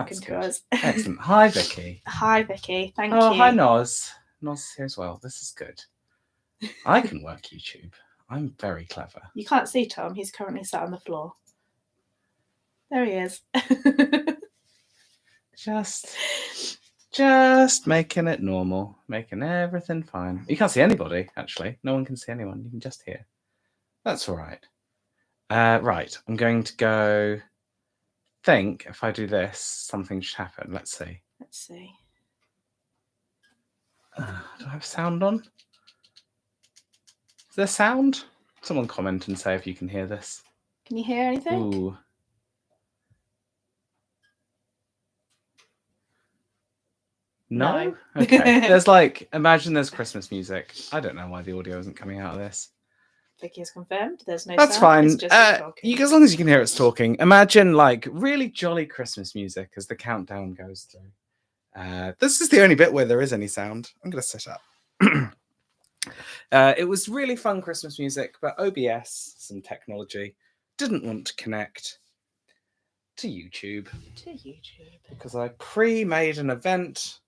talking to us. Excellent. Hi, Vicky. Hi, Vicky. Thank you. Oh, hi, Noz. Noz is here as well. This is good. I can work YouTube. I'm very clever. You can't see Tom. He's currently sat on the floor. There he is. Just making it normal, making everything fine. You can't see anybody, actually. No one can see anyone. You can just hear. That's all right. Right, I'm going to go think if I do this, something should happen. Let's see. Let's see. Do I have sound on? Is there sound? Someone comment and say if you can hear this. Can you hear anything? Ooh. No? Okay. There's imagine there's Christmas music. I don't know why the audio isn't coming out of this. Vicky has confirmed. There's no That's sound. fine. It's just talking. As long as you can hear it's talking. Imagine really jolly Christmas music as the countdown goes through. This is the only bit where there is any sound. I'm going to set up. It was really fun Christmas music, but OBS, some technology, didn't want to connect to YouTube. Because I pre-made an event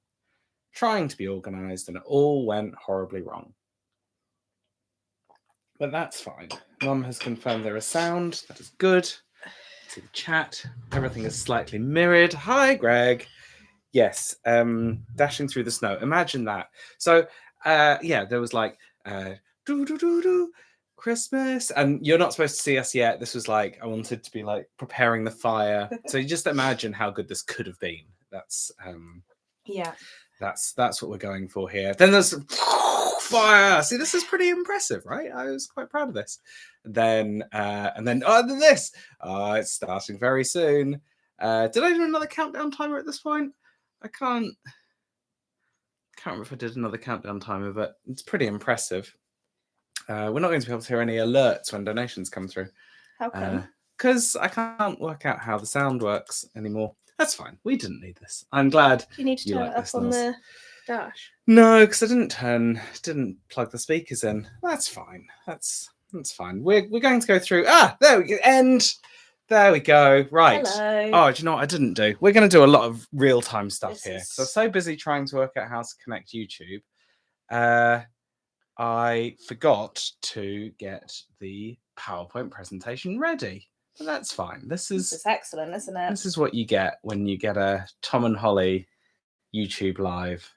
trying to be organised and it all went horribly wrong. But that's fine. Mum has confirmed there is sound. That is good. See the chat. Everything is slightly mirrored. Hi, Greg. Yes, dashing through the snow. Imagine that. So, there was do do do do Christmas, and you're not supposed to see us yet. This was I wanted to be preparing the fire. So you just imagine how good this could have been. That's That's what we're going for here. Then there's fire. See, this is pretty impressive, right? I was quite proud of this. Then this. It's starting very soon. Did I do another countdown timer at this point? I can't remember if I did another countdown timer, but it's pretty impressive. We're not going to be able to hear any alerts when donations come through. How come? Because I can't work out how the sound works anymore. That's fine. We didn't need this. I'm glad. Do you need to turn it up on the dash? No, because I didn't plug the speakers in. That's fine. That's fine. We're going to go through. There we go. There we go. Right. Hello. Oh, do you know what I didn't do? We're going to do a lot of real-time stuff here because I'm so busy trying to work out how to connect YouTube. I forgot to get the PowerPoint presentation ready. But that's fine. This is excellent, isn't it? This is what you get when you get a Tom and Holly YouTube Live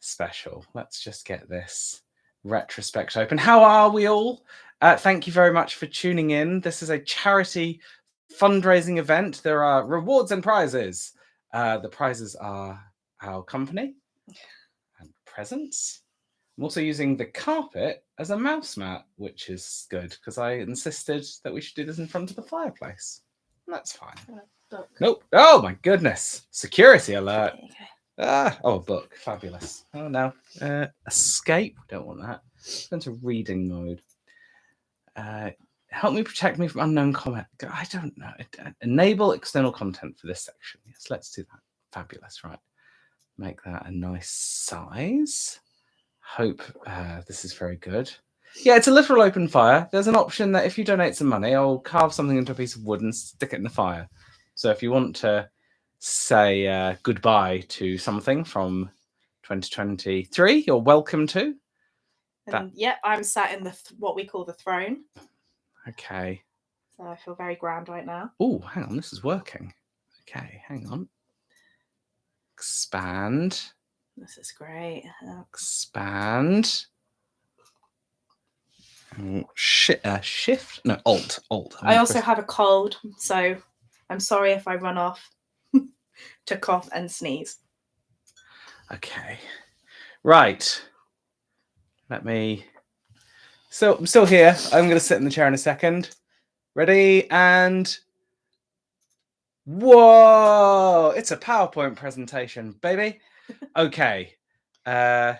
special. Let's just get this retrospect open. How are we all? Thank you very much for tuning in. This is a charity fundraising event. There are rewards and prizes. The prizes are our company and presents. I'm also using the carpet as a mouse mat, which is good because I insisted that we should do this in front of the fireplace. That's fine. Nope. Oh my goodness. Security alert. Oh, book. Fabulous. Oh no. Escape. Don't want that. Go into reading mode. Help me protect me from unknown comment. I don't know. Enable external content for this section. Yes, let's do that. Fabulous. Right. Make that a nice size. Hope this is very good. Yeah, it's a literal open fire. There's an option that if you donate some money, I'll carve something into a piece of wood and stick it in the fire. So if you want to say goodbye to something from 2023, you're welcome to. I'm sat in what we call the throne. Okay. So I feel very grand right now. Oh, hang on. This is working. Okay, hang on. Expand. This is great. Expand. Shift? No, Alt. I also have a cold, so I'm sorry if I run off to cough and sneeze. Okay. Right. Let me... So I'm still here. I'm going to sit in the chair in a second. Ready? And... Whoa! It's a PowerPoint presentation, baby. Okay. I've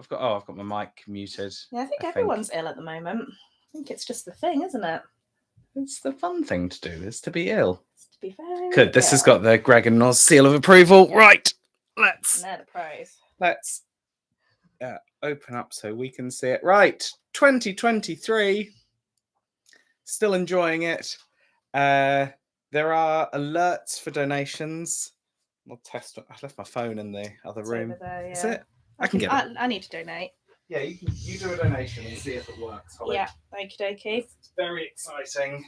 got my mic muted. Yeah, I think everyone's ill at the moment. I think it's just the thing, isn't it? It's the fun thing to do, is to be ill. It's to be very good. This has got the Greg and Noz seal of approval. Right. Let's open up so we can see it. Right. 2023. Still enjoying it. There are alerts for donations. I'll test it. I left my phone in the other It's room. over there, Is yeah. it? I can get it. I need to donate. Yeah, you do a donation and see if it works, Holly. Yeah, okie dokie. It's very exciting.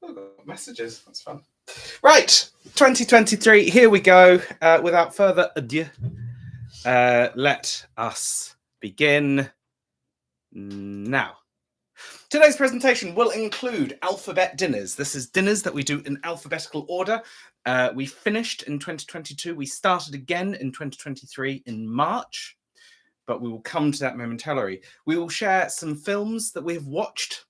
Oh, I've got messages. That's fun. Right, 2023. Here we go. Without further ado, let us begin now. Today's presentation will include alphabet dinners. This is dinners that we do in alphabetical order. We finished in 2022. We started again in 2023 in March, but we will come to that momentarily. We will share some films that we have watched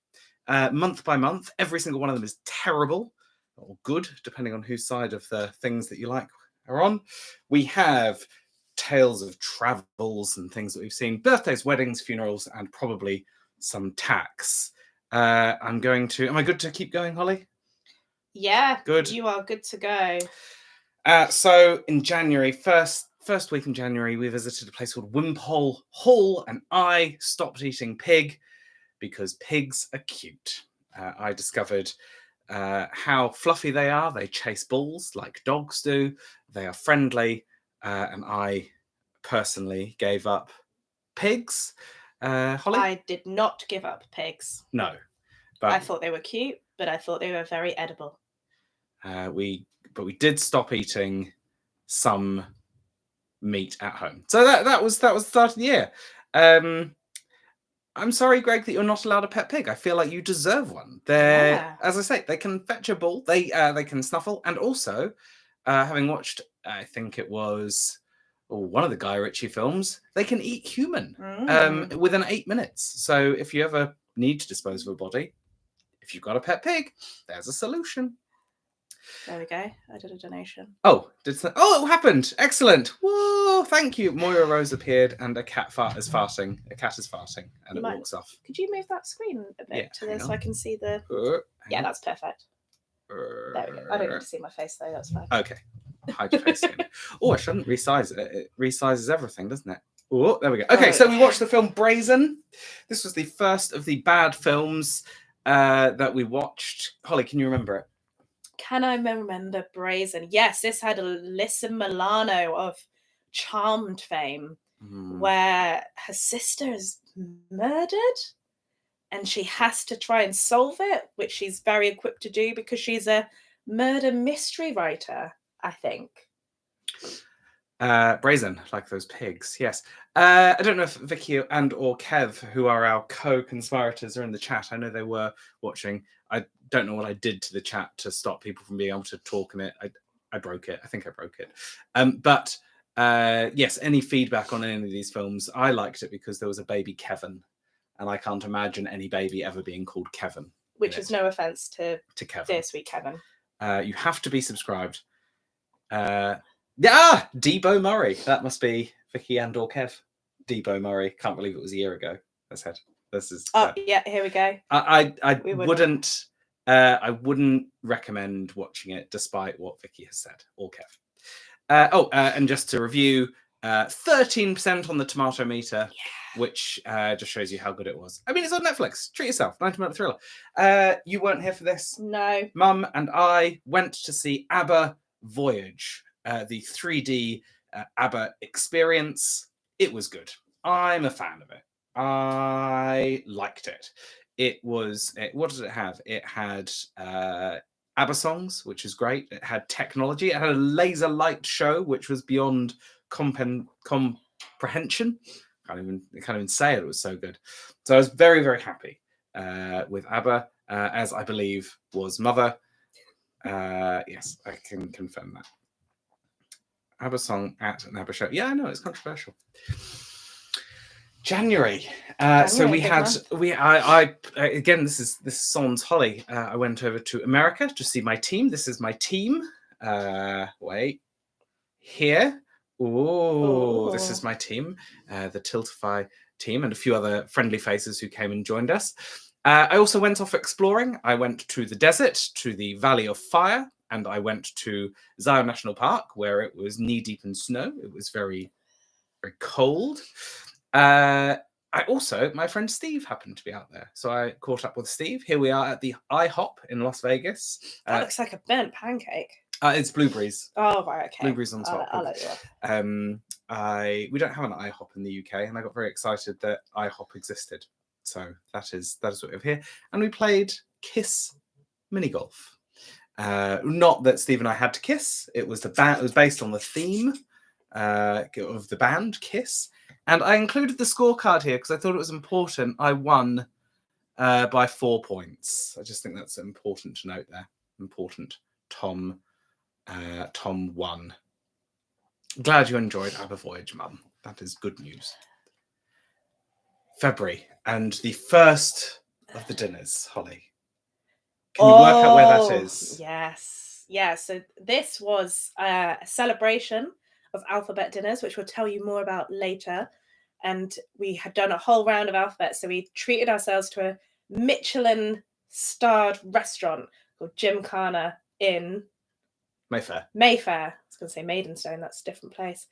month by month. Every single one of them is terrible or good, depending on whose side of the things that you like are on. We have tales of travels and things that we've seen, birthdays, weddings, funerals, and probably some tax. Am I good to keep going, Holly? Yeah, Good. You are good to go. So in January, first week in January, we visited a place called Wimpole Hall, and I stopped eating pig because pigs are cute. I discovered how fluffy they are. They chase balls like dogs do. They are friendly, and I personally gave up pigs. Holly? I did not give up pigs. No, but I thought they were cute, but I thought they were very edible. we did stop eating some meat at home. So that was the start of the year. I'm sorry, Greg, that you're not allowed a pet pig. I feel like you deserve one. As I say, they can fetch a ball. They can snuffle, and also, having watched, I think it was one of the Guy Ritchie films, they can eat human within 8 minutes. So if you ever need to dispose of a body, if you've got a pet pig, there's a solution. There we go. I did a donation. Oh, it happened. Excellent. Whoa, thank you. Moira Rose appeared and a cat is farting. A cat is farting and walks off. Could you move that screen a bit to this so I can see the... yeah, that's perfect. There we go. I don't need to see my face though, that's fine. Okay. Hide your face again. Oh, I shouldn't resize it. It resizes everything, doesn't it? Oh, there we go. Okay, so we watched the film Brazen. This was the first of the bad films that we watched. Holly, can you remember it? Can I remember Brazen? Yes, this had Alyssa Milano of Charmed fame, where her sister is murdered and she has to try and solve it, which she's very equipped to do because she's a murder mystery writer, I think. Brazen, like those pigs, yes. I don't know if Vicky and or Kev, who are our co-conspirators, are in the chat. I know they were watching. I don't know what I did to the chat to stop people from being able to talk in it. I broke it. I think I broke it. But yes, any feedback on any of these films, I liked it because there was a baby Kevin, and I can't imagine any baby ever being called Kevin. Which is no offense to Kevin. Dear Sweet Kevin. You have to be subscribed. Debo Murray. That must be Vicky and or Kev. Debo Murray. Can't believe it was a year ago. This is. Yeah, here we go. I wouldn't. I wouldn't recommend watching it, despite what Vicky has said or Kev. And just to review, 13% on the tomato meter, which just shows you how good it was. I mean, it's on Netflix. Treat yourself. 90-minute thriller. You weren't here for this. No. Mum and I went to see ABBA Voyage, the 3D ABBA experience. It was good. I'm a fan of it. I liked it. What did it have? It had ABBA songs, which is great. It had technology. It had a laser light show, which was beyond comprehension. Can't even say it. It was so good. So I was very, very happy with ABBA, as I believe was Mother. Yes, I can confirm that. ABBA song at an ABBA show. Yeah, I know, it's controversial. January. So we had again, this is Sans Holly. I went over to America to see my team. This is my team. Wait. Here. Oh, this is my team. The Tiltify team and a few other friendly faces who came and joined us. I also went off exploring. I went to the desert, to the Valley of Fire, and I went to Zion National Park, where it was knee-deep in snow. It was very, very cold. My friend Steve happened to be out there. So I caught up with Steve. Here we are at the IHOP in Las Vegas. That looks like a burnt pancake. It's Blueberries. Oh, right, okay. Blueberries on top. I'll let you off. We don't have an IHOP in the UK, and I got very excited that IHOP existed. So that is what we have here. And we played Kiss mini golf. Not that Steve and I had to kiss. It was it was based on the theme of the band Kiss. And I included the scorecard here because I thought it was important. I won by 4 points. I just think that's important to note there. Important. Tom won. Glad you enjoyed our voyage, Mum. That is good news. February and the first of the dinners, Holly. Can you work out where that is? Yes. Yeah, so this was a celebration of alphabet dinners, which we'll tell you more about later. And we had done a whole round of alphabet, so we treated ourselves to a Michelin-starred restaurant called Gymkhana in Mayfair. I was going to say Maidstone, that's a different place.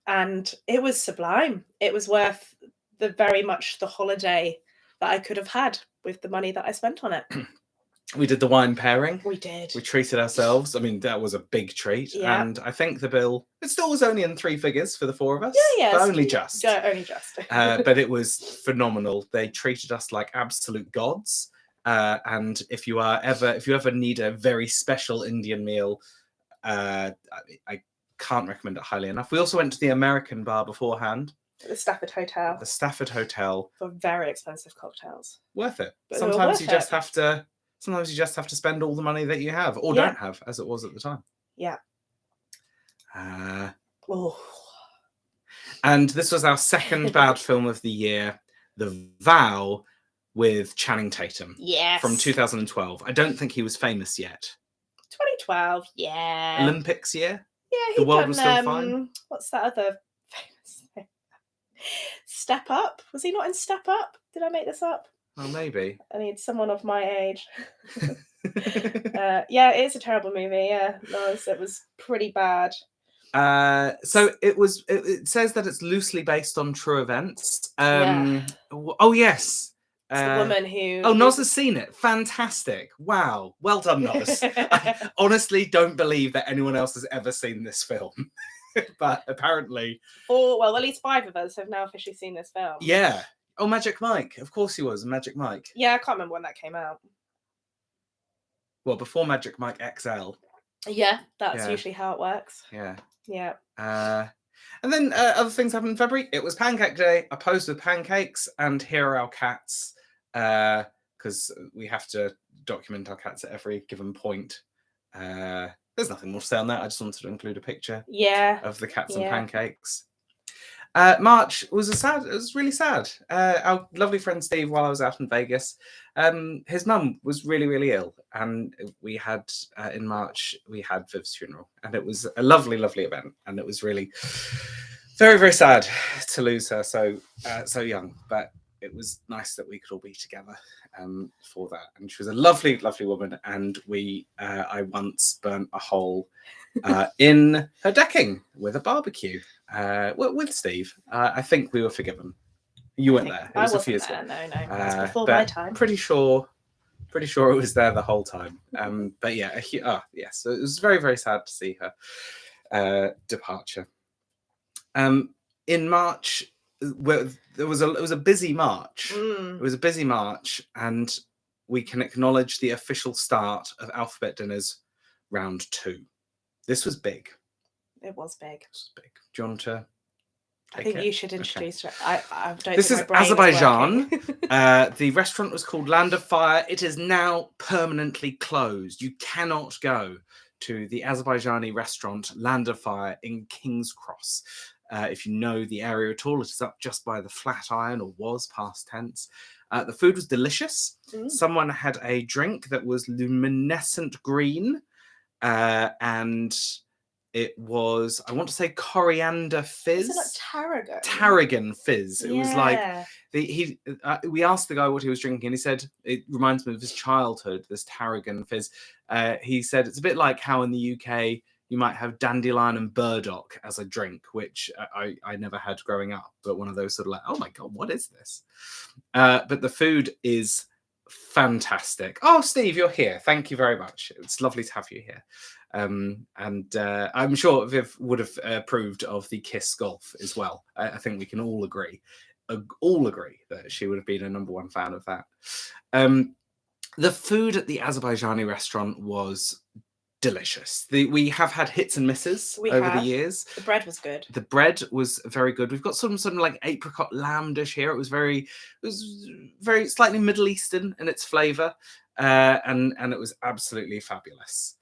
And it was sublime. It was worth very much the holiday that I could have had with the money that I spent on it. We did the wine pairing. We did. We treated ourselves. I mean, that was a big treat. Yeah. And I think the bill, it still was only in 3 figures for the 4 of us. Yeah. But only just. Yeah, only just. But it was phenomenal. They treated us like absolute gods. And if you ever need a very special Indian meal, I can't recommend it highly enough. We also went to the American bar beforehand. The Stafford Hotel. The Stafford Hotel. For very expensive cocktails. Worth it. But Sometimes you just have to spend all the money that you have, or don't have, as it was at the time. Yeah. And this was our second bad film of the year, The Vow, with Channing Tatum. Yes. From 2012. I don't think he was famous yet. 2012, yeah. Olympics year? Yeah, The world was still fine. What's that other famous thing? Step Up? Was he not in Step Up? Did I make this up? Oh, maybe. I need someone of my age. Yeah, it is a terrible movie. Yeah, it was pretty bad. So it says that it's loosely based on true events. Oh yes. It's the woman who... Oh, Noz has seen it. Fantastic. Wow. Well done, Noz. I honestly don't believe that anyone else has ever seen this film. But apparently... well, at least 5 of us have now officially seen this film. Yeah. Oh, Magic Mike. Of course he was. Magic Mike. Yeah, I can't remember when that came out. Well, before Magic Mike XL. Yeah, that's usually how it works. Yeah. Yeah. And then other things happened in February. It was Pancake Day. I posed with pancakes, and here are our cats. Because we have to document our cats at every given point. There's nothing more to say on that. I just wanted to include a picture of the cats and pancakes. March was it was really sad. Our lovely friend Steve, while I was out in Vegas, his mum was really, really ill. And we had, in March, we had Viv's funeral. And it was a lovely, lovely event. And it was really very, very sad to lose her so young. But it was nice that we could all be together for that. And she was a lovely, lovely woman. And I once burnt a hole in her decking with a barbecue with Steve. I think we were forgiven. You weren't there. It was a few years ago. No. That's before my time. Pretty sure it was there the whole time. But yeah, yes. So it was very, very sad to see her departure. In March, it was a busy March. It was a busy March, and we can acknowledge the official start of Alphabet Dinners round 2. This was big. It was big. Do you want to I think you should introduce her. I don't This think is my brain Azerbaijan. Is The restaurant was called Land of Fire. It is now permanently closed. You cannot go to the Azerbaijani restaurant Land of Fire in King's Cross. If you know the area at all, it is up just by the Flatiron, or was, past tense. The food was delicious. Someone had a drink that was luminescent green, and it was, I want to say, coriander fizz. Is it like tarragon? Tarragon fizz. It was like we asked the guy what he was drinking, and he said it reminds me of his childhood. This tarragon fizz. He said it's a bit like how in the UK you might have dandelion and burdock as a drink, which I never had growing up, but one of those sort of like, oh my God, what is this? But the food is fantastic. Oh, Steve, you're here. Thank you very much. It's lovely to have you here. And I'm sure Viv would have approved of the Kiss Golf as well. I think we can all agree that she would have been a #1 fan of that. The food at the Azerbaijani restaurant was delicious. We have had hits and misses over the years. The bread was good. The bread was very good. We've got some sort of like apricot lamb dish here. It was very slightly Middle Eastern in its flavour, and it was absolutely fabulous.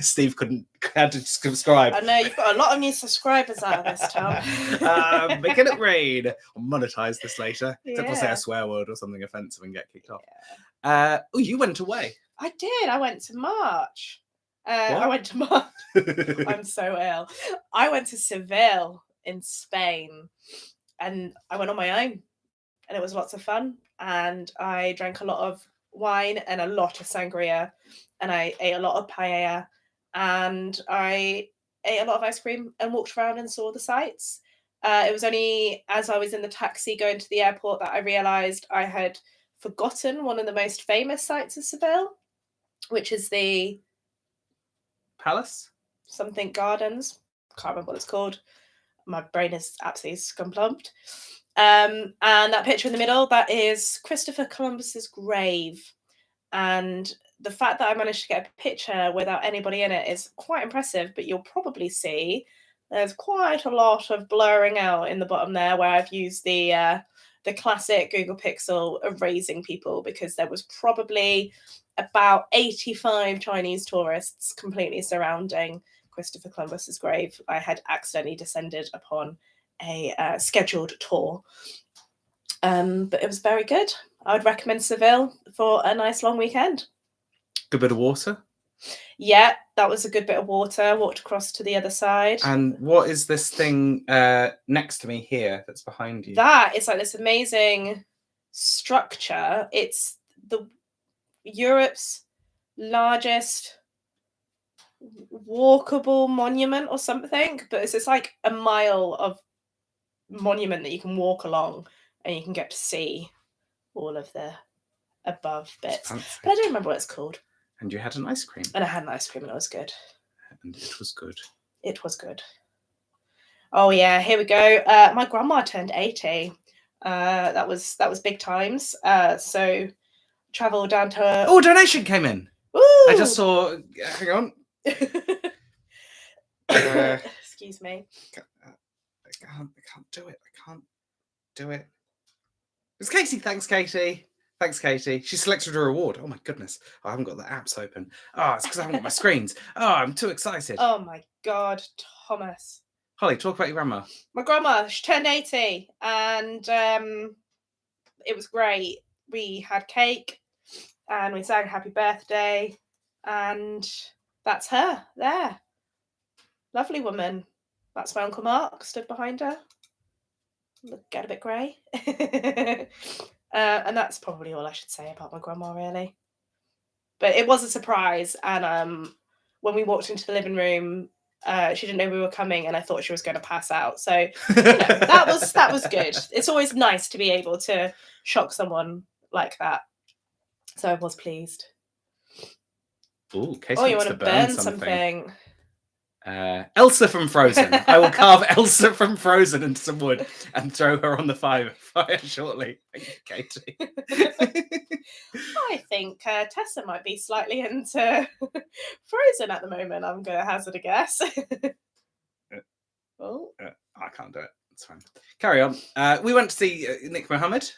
Steve had to subscribe. I know, you've got a lot of new subscribers out of this, Tom. Making it rain. I'll monetize this later. Except I'll say a swear word or something offensive and get kicked off. Oh, you went away. I did. I went to March. I went to March. I'm so ill. I went to Seville in Spain, and I went on my own, and it was lots of fun. And I drank a lot of wine and a lot of sangria, and I ate a lot of paella, and I ate a lot of ice cream and walked around and saw the sights. It was only as I was in the taxi going to the airport that I realised I had forgotten one of the most famous sites of Seville, which is the Palace? Something Gardens. Can't remember what it's called. My brain is absolutely scumplumped. And that picture in the middle, that is Christopher Columbus's grave. And the fact that I managed to get a picture without anybody in it is quite impressive, but you'll probably see there's quite a lot of blurring out in the bottom there where I've used the classic Google Pixel erasing people, because there was probably about 85 Chinese tourists completely surrounding Christopher Columbus's grave. I had accidentally descended upon a scheduled tour. But it was very good. I would recommend Seville for a nice long weekend. Good bit of water? Yeah, that was a good bit of water. Walked across to the other side. And what is this thing next to me here that's behind you? That is like this amazing structure. It's Europe's largest walkable monument or something, but it's just like a mile of monument that you can walk along and you can get to see all of the above bits. But I don't remember what it's called. And you had an ice cream. And I had an ice cream and it was good. And it was good. It was good. Oh yeah, here we go. My grandma turned 80. That was big times. So travel down to Oh, donation came in. Woo! I just saw. Hang on. Excuse me. I can't do it. I can't do it. It's Katie. Thanks, Katie. Thanks, Katie. She selected her reward. Oh my goodness. I haven't got the apps open. Oh, it's because I haven't got my screens. Oh, I'm too excited. Oh my God, Thomas. Holly, talk about your grandma. My grandma, she turned 80 and it was great. We had cake and we sang happy birthday, and that's her there. Lovely woman. That's my Uncle Mark stood behind her. Get a bit grey. And that's probably all I should say about my grandma, really. But it was a surprise, and when we walked into the living room, she didn't know we were coming, and I thought she was going to pass out. So that was good. It's always nice to be able to shock someone like that. So I was pleased. Ooh, Katie you want to burn something? Elsa from Frozen. I will carve Elsa from Frozen into some wood and throw her on the fire shortly. Thank you, Katie. I think Tessa might be slightly into Frozen at the moment. I'm going to hazard a guess. I can't do it. It's fine. Carry on. We went to see Nick Mohammed.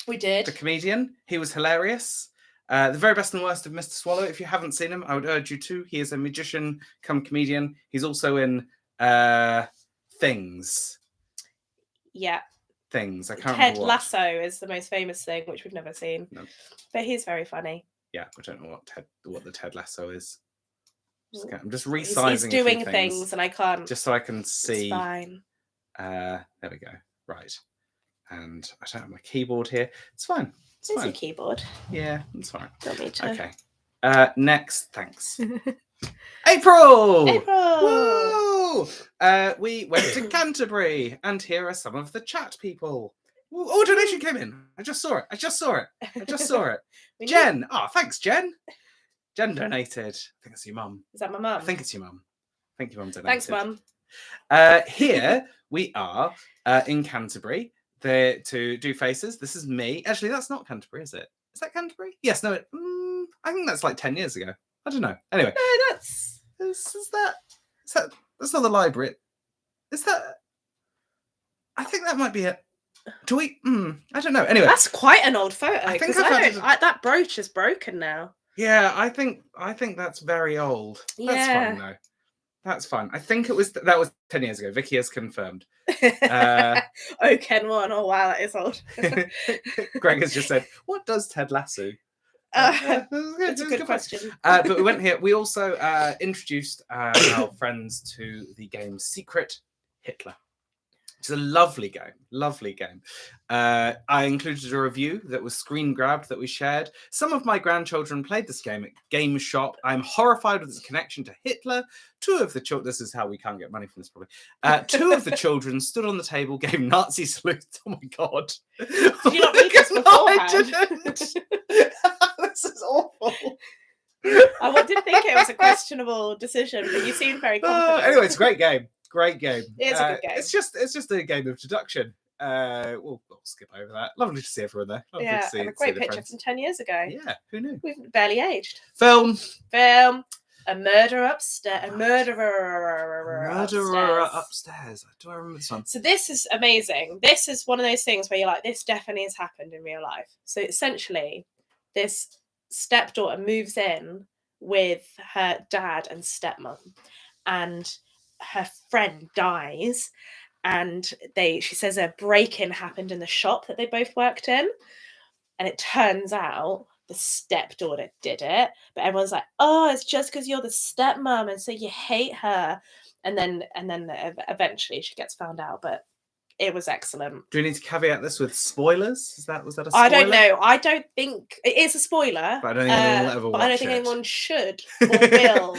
We did. The comedian. He was hilarious. The very best and worst of Mr. Swallow. If you haven't seen him, I would urge you to. He is a magician come comedian. He's also in Things. Yeah. Things. I can't Ted remember what. Lasso is the most famous thing, which we've never seen. No. But he's very funny. Yeah, I don't know what the Ted Lasso is. I'm just resizing. He's doing things and I can't. Just so I can see. It's fine. There we go. Right. And I don't have my keyboard here. It's fine. It's There's fine. a keyboard. Yeah, it's fine. Don't need to. Okay. Next, thanks. April! Woo! We went to Canterbury, and here are some of the chat people. Oh, donation came in. I just saw it. Jen. Oh, thanks, Jen. Jen donated. I think it's your mum. Is that my mum? I think it's your mum. I think your mum donated. Thanks, mum. Here we are in Canterbury to do faces. This is me. Actually, that's not Canterbury, is it? Is that Canterbury? Yes, no. I think that's like 10 years ago. I don't know. Anyway. No, that's... Is that... That's not the library. Is that... I think that might be it. Do we... I don't know. Anyway. That's quite an old photo. I think that brooch is broken now. Yeah, I think that's very old. Yeah. That's fine, though. That's fine. I think that was 10 years ago. Vicky has confirmed. Oh, Ken one. Oh, wow, that is old. Greg has just said, what does Ted Lasso? That's a good question. But we went here. We also introduced our friends to the game Secret Hitler. It's a lovely game. I included a review that was screen grabbed that we shared. Some of my grandchildren played this game at Game Shop. I'm horrified with its connection to Hitler. Two of the children, this is how we can't get money from this probably. Two of the children stood on the table, gave Nazi salutes. Oh my God. Did you not read this beforehand? I didn't. This is awful. I did think it was a questionable decision, but you seemed very confident. Anyway, it's a great game. Great game. It is a good game. It's just a game of deduction. We'll skip over that. Lovely to see everyone there. Lovely to see, and a great see picture from 10 years ago. Yeah, who knew? We've barely aged. Film. A murderer upstairs. A murderer upstairs. Do I remember this one? So this is amazing. This is one of those things where you're like, this definitely has happened in real life. So essentially, this stepdaughter moves in with her dad and stepmom, and her friend dies, and she says a break-in happened in the shop that they both worked in, and it turns out the stepdaughter did it, but everyone's like, oh, it's just because you're the stepmom and so you hate her, and then eventually she gets found out. But it was excellent. Do we need to caveat this with spoilers? Was that a spoiler? I don't know. I don't think it is a spoiler. But I don't think anyone will ever watch it. I don't think anyone should or will.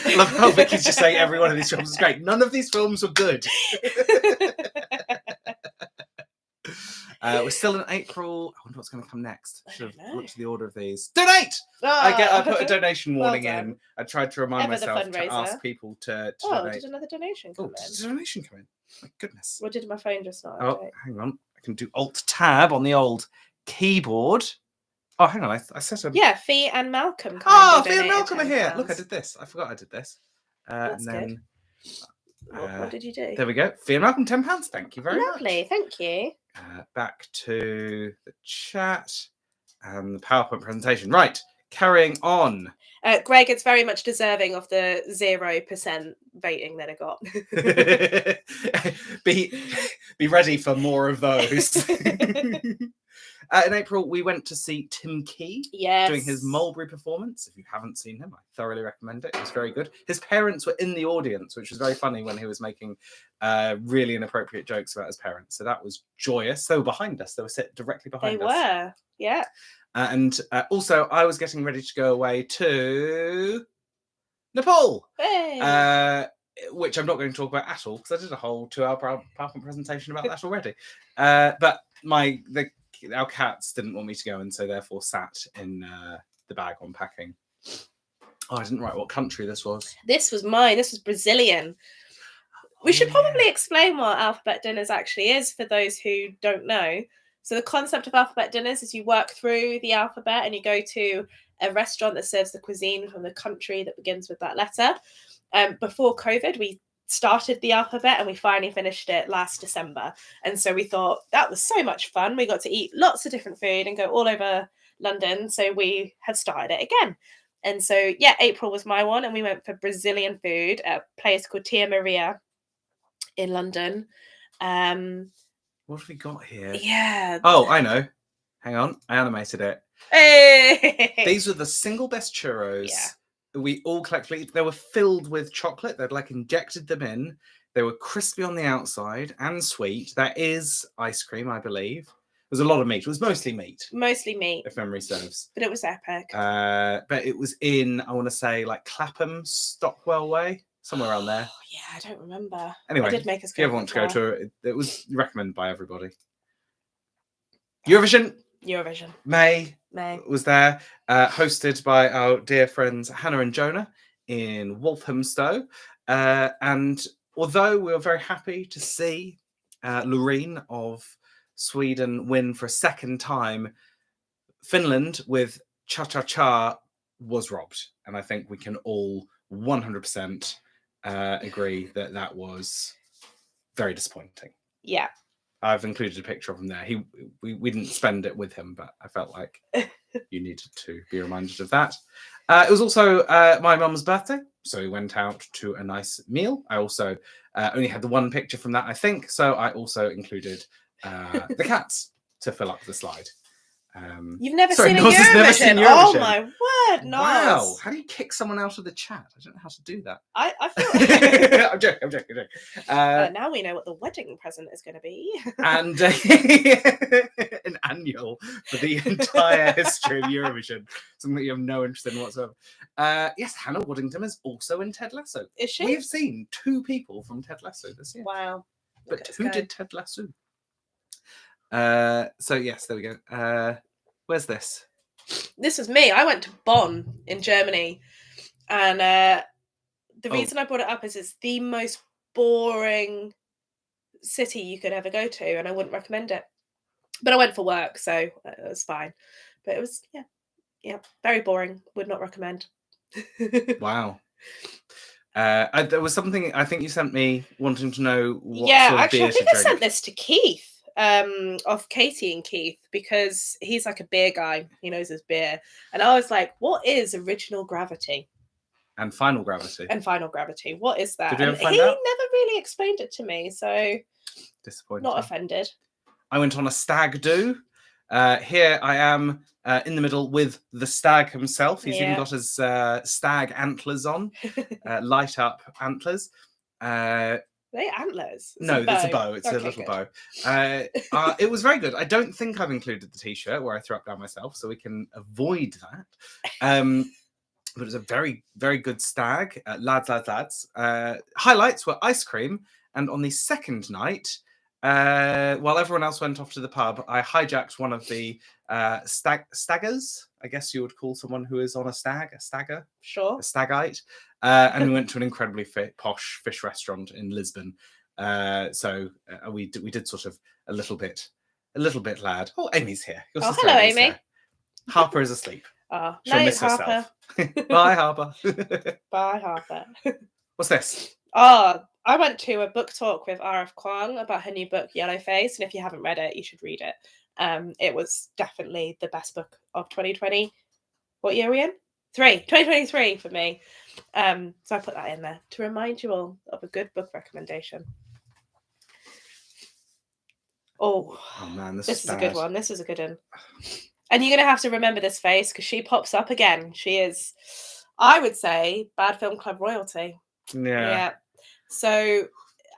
I love how Vicky's just saying every one of these films is great. None of these films were good. We're still in April. I wonder what's going to come next. I should have looked at the order of these. Donate! I put a donation warning in. I tried to remind myself to ask people to donate. Did another donation come in? Did a donation come in? My goodness. What did my phone just not? Oh, hang on. I can do Alt-Tab on the old keyboard. Oh, hang on. I set a... Yeah, Fee and Malcolm. Fee and Malcolm are here. Look, I did this. I forgot I did this. That's good. What did you do? There we go. Fee and Malcolm, £10. Thank you very much. Lovely. Thank you. Back to the chat and the PowerPoint presentation. Right. Carrying on. Greg, it's very much deserving of the 0% voting that it got. be ready for more of those. In April, we went to see Tim Key doing his Mulberry performance. If you haven't seen him, I thoroughly recommend it. It was very good. His parents were in the audience, which was very funny when he was making really inappropriate jokes about his parents. So that was joyous. They were behind us. They were sit directly behind us. They were, yeah. And also, I was getting ready to go away to Nepal, which I'm not going to talk about at all because I did a whole 2-hour PowerPoint presentation about that already. But our cats didn't want me to go, and so therefore sat in the bag unpacking. Oh, I didn't write what country this was. This was mine. This was Brazilian. We should probably explain what Alphabet Dinners actually is for those who don't know. So the concept of Alphabet Dinners is you work through the alphabet and you go to a restaurant that serves the cuisine from the country that begins with that letter. Before COVID, we started the alphabet and we finally finished it last December. And so we thought that was so much fun. We got to eat lots of different food and go all over London. So we have started it again. And so, yeah, April was my one. And we went for Brazilian food at a place called Tia Maria in London. What have we got here? Yeah. Oh, I know. Hang on. I animated it. Hey! These were the single best churros. Yeah. We all collectively, they were filled with chocolate. They'd injected them in. They were crispy on the outside and sweet. That is ice cream, I believe. There was a lot of meat. It was mostly meat. Mostly meat. If memory serves. But it was epic. But it was in, I want to say, Clapham, Stockwell Way. Somewhere around there. Oh, yeah, I don't remember. Anyway, I did make us if you ever want to go to it was recommended by everybody. Eurovision. Eurovision. May May. was there, hosted by our dear friends Hannah and Jonah in Walthamstow. And although we were very happy to see Loreen of Sweden win for a second time, Finland with Cha Cha Cha was robbed. And I think we can all 100% agree that that was very disappointing. Yeah. I've included a picture of him there. We didn't spend it with him, but I felt like you needed to be reminded of that. It was also my mum's birthday, so we went out to a nice meal. I also only had the one picture from that, I think, so I also included the cats to fill up the slide. You've never seen Eurovision? Never seen Eurovision. Oh my word, Noz. Wow, how do you kick someone out of the chat? I don't know how to do that. I feel I'm joking. now we know what the wedding present is going to be. And an annual for the entire history of Eurovision, something you have no interest in whatsoever. Yes, Hannah Waddington is also in Ted Lasso. Is she? We've seen 2 people from Ted Lasso this year. Wow. But who did Ted Lasso? So yes, there we go. Where's this? This was me. I went to Bonn in Germany, and the reason I brought it up is it's the most boring city you could ever go to, and I wouldn't recommend it. But I went for work, so it was fine. But it was very boring. Would not recommend. Wow. There was something I think you sent me wanting to know what sort of actually, beer I think to I drink. sent this to Keith. Of Katie and Keith, because he's like a beer guy. He knows his beer. And I was like, what is original gravity? And final gravity. What is that? Did you ever find he out? never really explained it to me, so disappointing. Not offended. I went on a stag do. Here I am in the middle with the stag himself. He's even got his stag antlers on, light up antlers. Are they antlers? No, it's a bow. It's a little bow. It was very good. I don't think I've included the t-shirt where I threw up down myself, so we can avoid that. But it was a very, very good stag. Lads. Highlights were ice cream. And on the second night, while everyone else went off to the pub, I hijacked one of the staggers. I guess you would call someone who is on a stagger. Sure. A stagite. And we went to an incredibly posh fish restaurant in Lisbon. So we did sort of a little bit lad. Oh, Amy's here. Hello, Amy. Here. Harper is asleep. She'll miss herself. Bye, Harper. Bye, Harper. What's this? I went to a book talk with RF Kwang about her new book, Yellowface, and if you haven't read it, you should read it. It was definitely the best book of 2020. What year are we in? 2023 for me. So I put that in there to remind you all of a good book recommendation. Oh man, this is a good one. This is a good one. And you're going to have to remember this face because she pops up again. She is, I would say, Bad Film Club royalty. Yeah. So,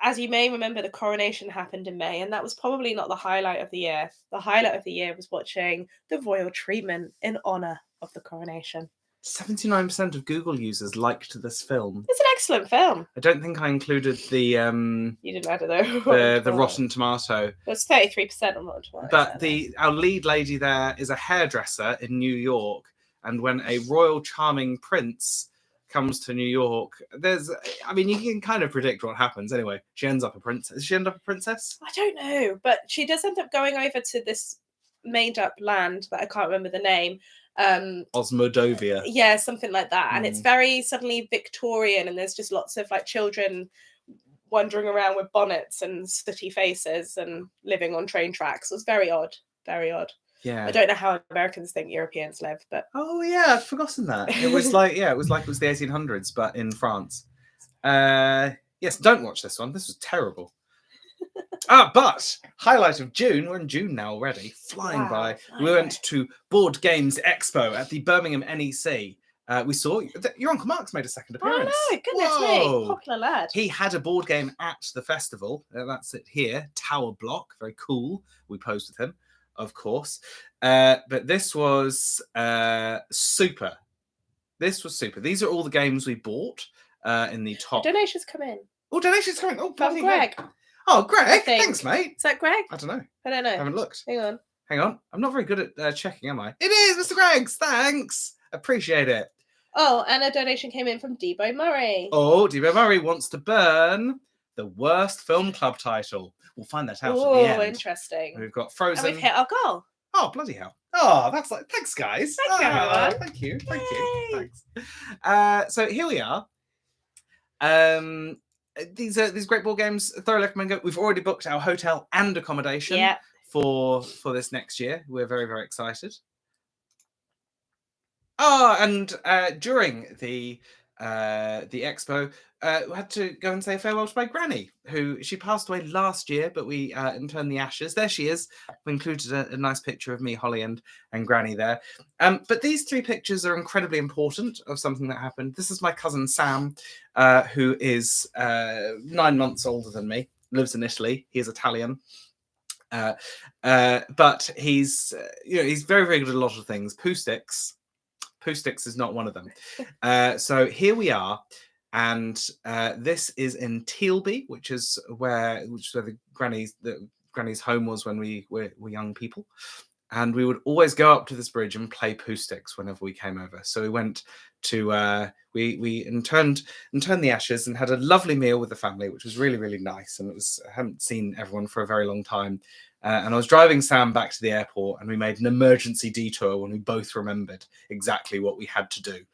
as you may remember, the coronation happened in May, and that was probably not the highlight of the year. The highlight of the year was watching the royal treatment in honour of the coronation. 79% of Google users liked this film. It's an excellent film. I don't think I included the you didn't add it though. the Rotten Tomato. It was 33% on Rotten Tomato. But our lead lady there is a hairdresser in New York, and when a royal charming prince comes to New York, you can kind of predict what happens. Anyway, she ends up a princess. Does she end up a princess? I don't know, but she does end up going over to this made-up land that I can't remember the name. Osmodovia. Yeah, something like that. And it's very suddenly Victorian, and there's just lots of like children wandering around with bonnets and sooty faces and living on train tracks. It was very odd. Very odd. Yeah. I don't know how Americans think Europeans live, but oh yeah, I'd forgotten that. It was like it was the 1800s, but in France. Yes, don't watch this one. This was terrible. But highlight of June. We're in June now already. Flying by. We went to Board Games Expo at the Birmingham NEC. We saw your Uncle Mark's made a second appearance. Oh no, goodness me. Popular lad. He had a board game at the festival. That's it here. Tower Block. Very cool. We posed with him, of course. But this was super. This was super. These are all the games we bought in the top. The donations come in. Oh, donations coming. Oh, from Greg. Oh, Greg. Thanks, mate. Is that Greg? I don't know. I don't know. I haven't looked. Hang on. Hang on. I'm not very good at checking, am I? It is, Mr. Greggs. Thanks. Appreciate it. Oh, and a donation came in from Debo Murray. Oh, Debo Murray wants to burn the worst film club title. We'll find that out at the Oh, end. interesting. We've got Frozen. And we've hit our goal. Oh, bloody hell. Oh, that's like, thanks, guys. Thank you, everyone. Thank you. Thank Yay. you. Thanks. So here we are. These great board games. Thoroughly recommend. We've already booked our hotel and accommodation for this next year. We're very, very excited. Oh, and during the expo, we had to go and say farewell to my granny, who she passed away last year, but we interned the ashes. There she is. We included a nice picture of me, Holly, and Granny there. But these 3 pictures are incredibly important of something that happened. This is my cousin Sam, who is 9 months older than me, lives in Italy. He is Italian. But he's he's very, very good at a lot of things. Poo sticks is not one of them. So here we are, and this is in Tealby, which is where the granny's home was when we were young people. And we would always go up to this bridge and play poo sticks whenever we came over. So we went to we interned the ashes and had a lovely meal with the family, which was really, really nice. And I hadn't seen everyone for a very long time. And I was driving Sam back to the airport, and we made an emergency detour when we both remembered exactly what we had to do.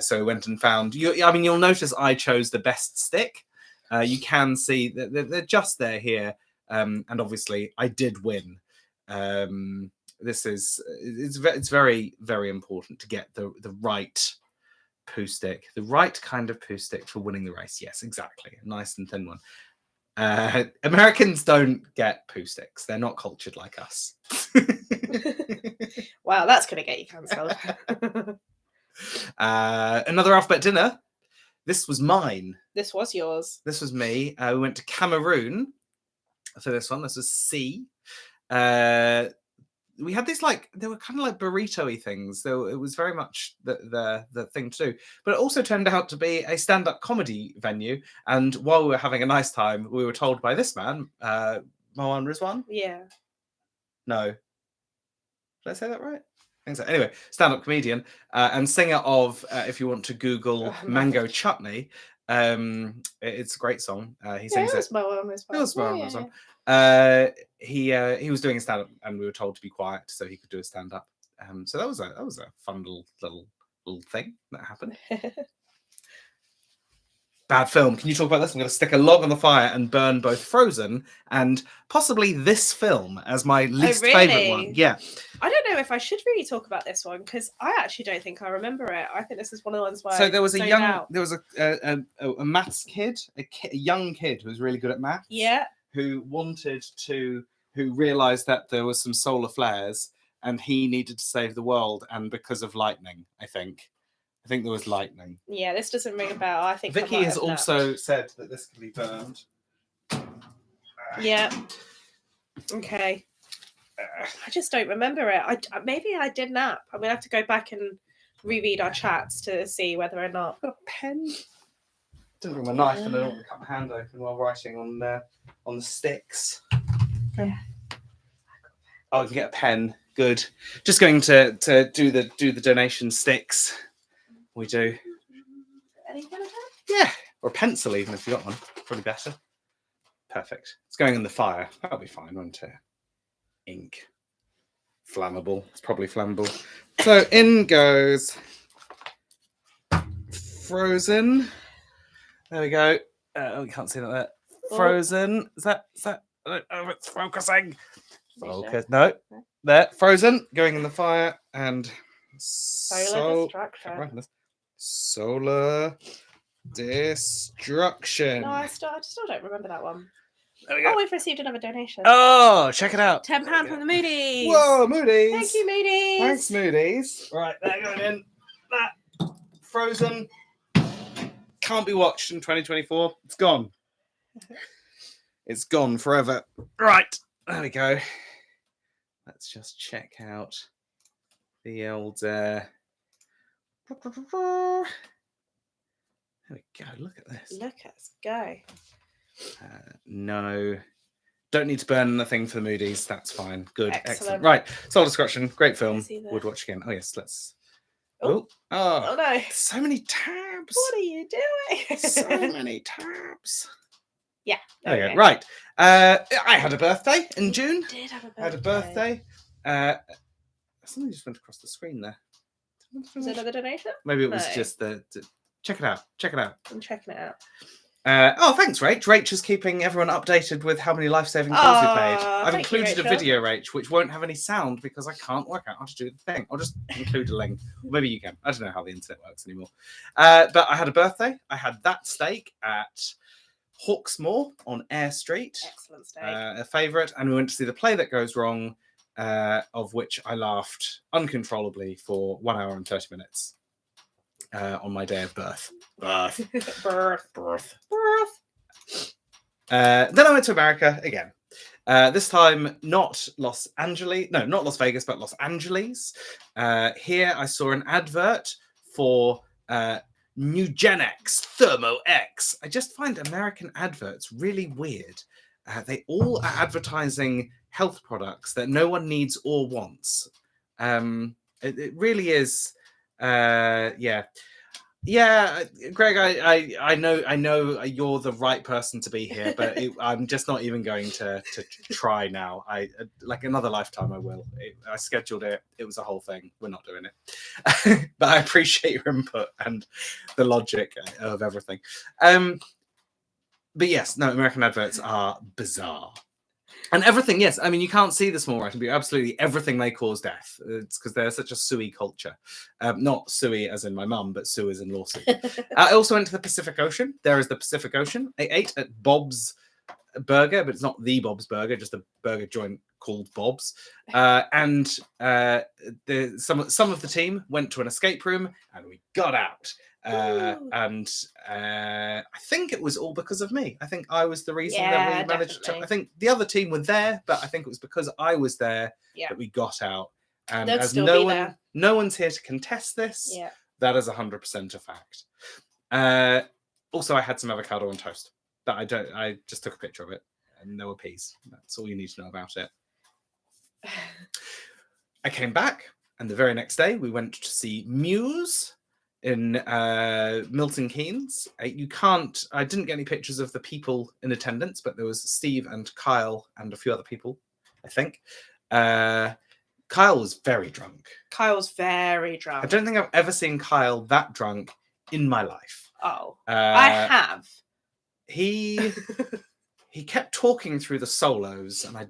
So we went and found. You'll notice I chose the best stick. You can see that they're just there here, and obviously I did win. It's very, very important to get the right poo stick, the right kind of poo stick for winning the race. Yes, exactly, a nice and thin one. Americans don't get poo sticks. They're not cultured like us. Wow, that's going to get you cancelled. Another alphabet dinner. This was mine. This was yours. This was me. We went to Cameroon for this one. This was C. We had these they were kind of like burrito-y things. So it was very much the thing to do. But it also turned out to be a stand-up comedy venue. And while we were having a nice time, we were told by this man, Mohan Rizwan. Yeah. No. Did I say that right? I think so. Anyway, stand-up comedian and singer of, if you want to Google Mango Chutney, it's a great song. He sings it. It was Mohan Rizwan. He was doing a stand-up, and we were told to be quiet so he could do a stand-up. So that was a fun little thing that happened. Bad film. Can you talk about this? I'm going to stick a log on the fire and burn both Frozen and possibly this film as my least favorite one. Yeah. I don't know if I should really talk about this one because I actually don't think I remember it. I think this is one of the ones where. So there was a maths kid, a young kid who was really good at maths. Yeah. Who realized that there was some solar flares and he needed to save the world, and because of lightning, I think there was lightning. Yeah, this doesn't ring a bell. I think Vicky has also said that this can be burned. Yeah. Okay. I just don't remember it. Maybe I did nap. I'm gonna have to go back and reread our chats to see whether or not. I've got a pen. Didn't bring my knife, and I don't want to cut my hand open while writing on the sticks. Yeah. Oh, I can get a pen. Good. Just going to do the donation sticks. We do. Any pen? Yeah, or a pencil even if you got one. Probably better. Perfect. It's going in the fire. That'll be fine, won't it? Ink. Flammable. It's probably flammable. So in goes Frozen. There we go. We can't see that there. Frozen. Is that? I don't know if it's focusing. Focus. No. There. Frozen. Going in the fire and solar destruction. Solar destruction. No, I still don't remember that one. There we go. Oh, we've received another donation. Oh, check it out. £10 from the Moody's. Whoa, Moody's. Thank you, Moody's. Thanks, Moody's. Right, they're going in. That Frozen can't be watched in 2024. It's gone. It's gone forever. Right, there we go. Let's just check out the old. There we go. Look at this. Look at us go. No Don't need to burn the thing for the moodies. That's fine. Good. Excellent. Excellent. Right. Soul Destruction. Great film. see that. Would watch again. Oh, yes. Let's. Oh. Oh no. so many tabs. What are you doing? So many tabs. Yeah. There we go. Right. I had a birthday in June. You did have a birthday. I had a birthday. Something just went across the screen there. Was it another donation? Maybe it was just the. Check it out. Check it out. I'm checking it out. Oh, thanks, Rach. Rach is keeping everyone updated with how many life-saving calls we've made. I've included a video, Rach, which won't have any sound because I can't work out how to do the thing. I'll just include a link. Or maybe you can. I don't know how the internet works anymore. But I had a birthday. I had that steak at Hawksmoor on Eyre Street. Excellent steak. A favourite. And we went to see The Play That Goes Wrong, of which I laughed uncontrollably for 1 hour and 30 minutes. On my day of birth. Birth. Then I went to America again. This time, not Las Vegas, but Los Angeles. Here I saw an advert for Nugenex Thermo X. I just find American adverts really weird. They all are advertising health products that no one needs or wants. It really is. Yeah, Greg, I know you're the right person to be here, but I'm just not even going to try now. Like another lifetime, I will. I scheduled it. It was a whole thing. We're not doing it. But I appreciate your input and the logic of everything. But yes, no, American adverts are bizarre. And everything, yes. I mean, you can't see the small writing, but absolutely everything may cause death. It's because they're such a suey culture. Not suey as in my mum, but sue as in lawsuit. I also went to the Pacific Ocean. There is the Pacific Ocean. I ate at Bob's Burger, but it's not the Bob's Burger, just a burger joint called Bob's. And some of the team went to an escape room, and we got out. And I think it was all because of me. I think I was the reason that we managed to. I think the other team were there, but I think it was because I was there that we got out. And They'd as still no one's here to contest this, that is 100% a fact. Also, I had some avocado on toast that I just took a picture of it, and there were peas. That's all you need to know about it. I came back, and the very next day we went to see Muse in Milton Keynes. I didn't get any pictures of the people in attendance, but there was Steve and Kyle and a few other people, I think. Kyle was very drunk. Kyle's very drunk. I don't think I've ever seen Kyle that drunk in my life. Oh, I have. He kept talking through the solos, and I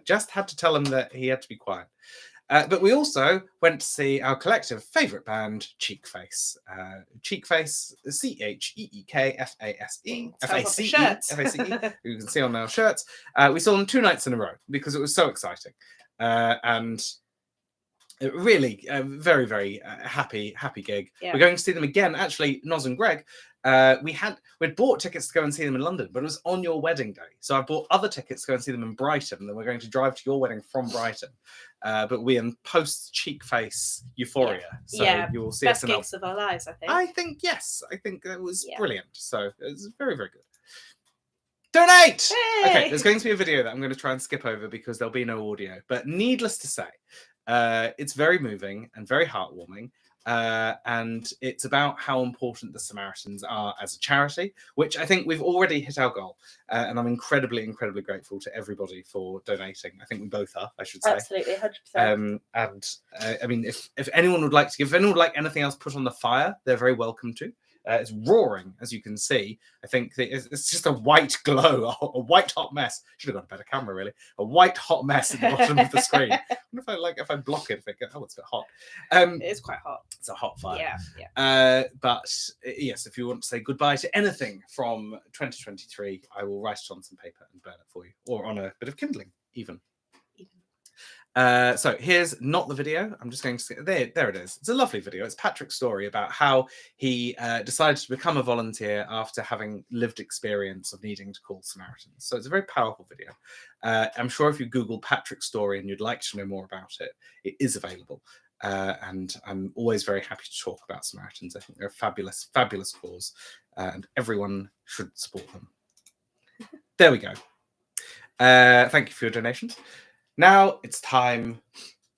just had to tell him that he had to be quiet. But we also went to see our collective favourite band, Cheekface. Cheekface, CheekFace. F-A-C-E. You can see on our shirts. We saw them 2 nights in a row because it was so exciting. And it really, very, very happy gig. Yeah. We're going to see them again. Actually, Noz and Greg, we'd bought tickets to go and see them in London, but it was on your wedding day. So I bought other tickets to go and see them in Brighton. And then we're going to drive to your wedding from Brighton. But we're in post-Cheekface euphoria. So you will see best us in gigs of our lives, I think. I think, yes. I think that was brilliant. So it was very, very good. Donate! Hey! Okay, there's going to be a video that I'm going to try and skip over because there'll be no audio. But needless to say, it's very moving and very heartwarming. And it's about how important the Samaritans are as a charity, which I think we've already hit our goal. And I'm incredibly, incredibly grateful to everybody for donating. I think we both are, I should say. Absolutely, 100%. I mean, if anyone would like to give, if anyone would like anything else put on the fire, they're very welcome to. It's roaring, as you can see. I think it's just a white glow, a white hot mess. Should have got a better camera, really. A white hot mess at the bottom of the screen. I wonder if I block it, it's a bit hot. It is quite hot. It's a hot fire. Yeah. But yes, if you want to say goodbye to anything from 2023, I will write it on some paper and burn it for you, or on a bit of kindling, even. So here's not the video. I'm just going to there it is. It's a lovely video. It's Patrick's story about how he decided to become a volunteer after having lived experience of needing to call Samaritans. So it's a very powerful video. I'm sure if you Google Patrick's story and you'd like to know more about it, it is available. And I'm always very happy to talk about Samaritans. I think they're a fabulous, fabulous cause, and everyone should support them. There we go. Thank you for your donations. Now it's time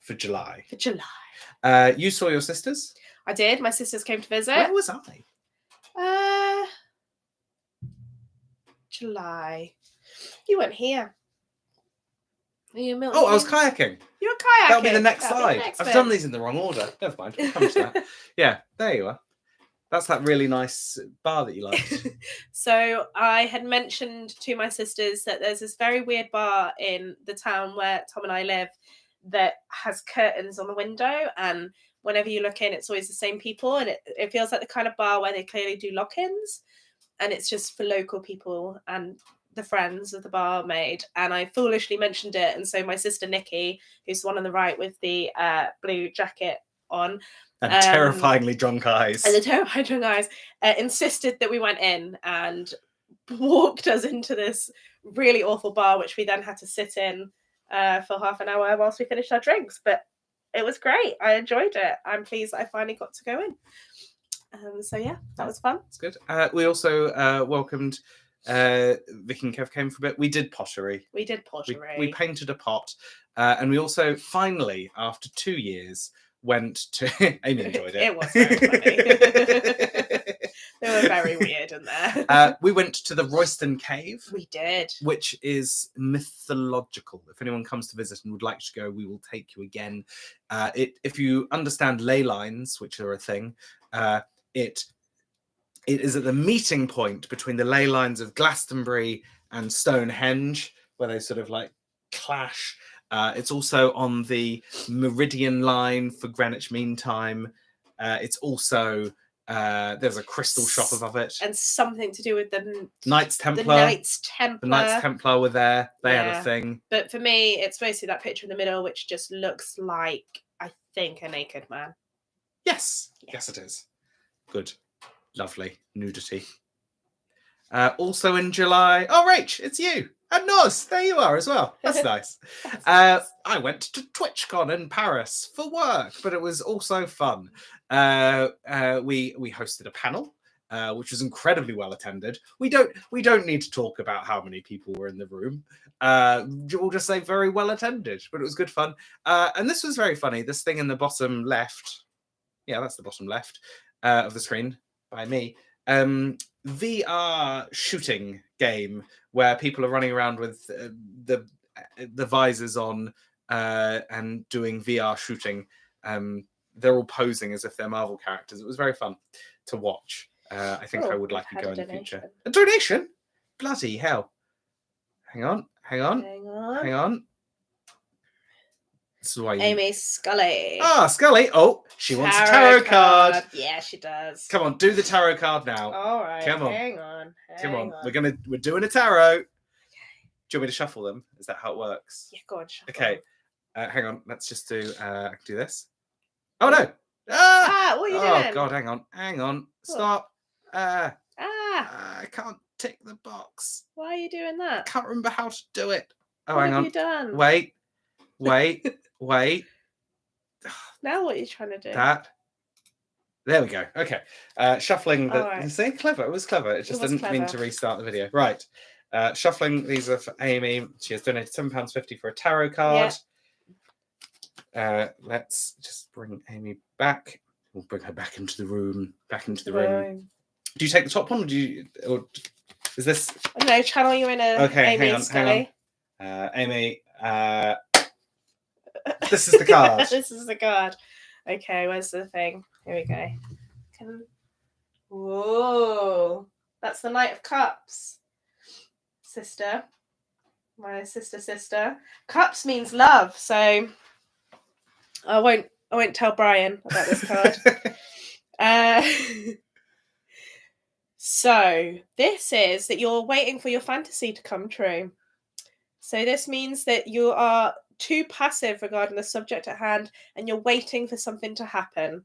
for July. For July. You saw your sisters? I did. My sisters came to visit. Where was I? July. You weren't here. Were you Oh, I was kayaking. You were kayaking. That'll be the next slide. Next I've bit. done these in the wrong order. Never mind. We'll come to that. Yeah, there you are. That's that really nice bar that you liked. So I had mentioned to my sisters that there's this very weird bar in the town where Tom and I live that has curtains on the window, and whenever you look in, it's always the same people, and it feels like the kind of bar where they clearly do lock-ins, and it's just for local people and the friends of the barmaid. And I foolishly mentioned it, and so my sister Nikki, who's the one on the right with the blue jacket on, and terrifyingly drunk eyes. And the terrifying drunk eyes insisted that we went in and walked us into this really awful bar, which we then had to sit in for half an hour whilst we finished our drinks. But it was great. I enjoyed it. I'm pleased that I finally got to go in. So yeah, that was fun. It's good. We also welcomed Vicky and Kev came for a bit. We did pottery. We did pottery. We painted a pot. And we also finally, after 2 years, went to Amy enjoyed it. It was very funny. They were very weird in there. We went to the Royston Cave. We did. Which is mythological. If anyone comes to visit and would like to go, we will take you again. If you understand ley lines, which are a thing, it is at the meeting point between the ley lines of Glastonbury and Stonehenge, where they sort of like clash. It's also on the meridian line for Greenwich Mean Time. It's also there's a crystal shop above it, and something to do with the Knights Templar. The Knights Templar were there. They had a thing. But for me, it's mostly that picture in the middle, which just looks like, I think, a naked man. Yes, yes, it is. Good, lovely nudity. Also in July. Oh, Rach, it's you. And Noz, there you are as well. That's nice. I went to TwitchCon in Paris for work, but it was also fun. We hosted a panel, which was incredibly well attended. We don't need to talk about how many people were in the room. We'll just say very well attended, but it was good fun. And this was very funny. This thing in the bottom left, yeah, that's the bottom left of the screen by me. VR shooting game where people are running around with the visors on and doing VR shooting. They're all posing as if they're Marvel characters. It was very fun to watch. I think I would like to go in the future. A donation? Bloody hell. Hang on. This is why Amy Scully. Ah, Scully. Oh, she wants a tarot card. Yeah, she does. Come on, do the tarot card now. All right. Come on. Hang on. We're doing a tarot. Okay. Do you want me to shuffle them? Is that how it works? Yeah, go on, shuffle. Okay. Hang on. Let's just do I can do this. Oh no. What are you doing? Oh god, hang on. Stop. I can't tick the box. Why are you doing that? I can't remember how to do it. Oh, what hang on. What have you done? Wait. Now what are you trying to do? There we go. Okay. Shuffling the right. See, clever. It was clever. It just didn't mean to restart the video. Right. Shuffling, these are for Amy. She has donated £7.50 for a tarot card. Yeah. Let's just bring Amy back. We'll bring her back into the room. Do you take the top one, or is this? No, channel you in a okay, Amy Scully. Amy, this is the card. This is the card. Okay, where's the thing? Here we go. Whoa, that's the Knight of Cups. Sister. My sister. Cups means love, so I won't tell Brian about this card. So this is that you're waiting for your fantasy to come true. So this means that you are too passive regarding the subject at hand and you're waiting for something to happen.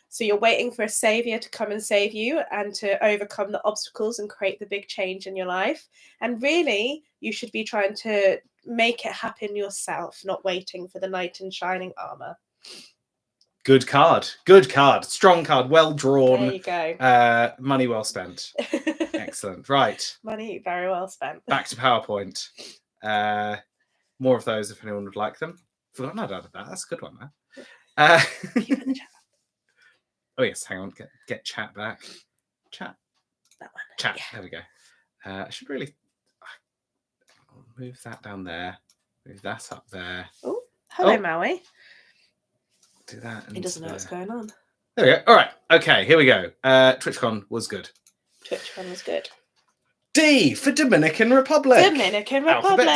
So you're waiting for a savior to come and save you and to overcome the obstacles and create the big change in your life. And really, you should be trying to make it happen yourself, not waiting for the knight in shining armor. Good card. Strong card. Well drawn. There you go. Money well spent. Excellent. Right. Money very well spent. Back to PowerPoint. More of those if anyone would like them. Forgotten I'd added that. That's a good one, man. Oh yes, hang on. Get chat back. Chat. That one. Chat. Yeah. There we go. I should really move that down there. Move that up there. Oh, hello, Maui. Do that. He doesn't know what's going on. There we go. All right. Okay, here we go. TwitchCon was good. TwitchCon was good. D for Dominican Republic. Dominican Republic.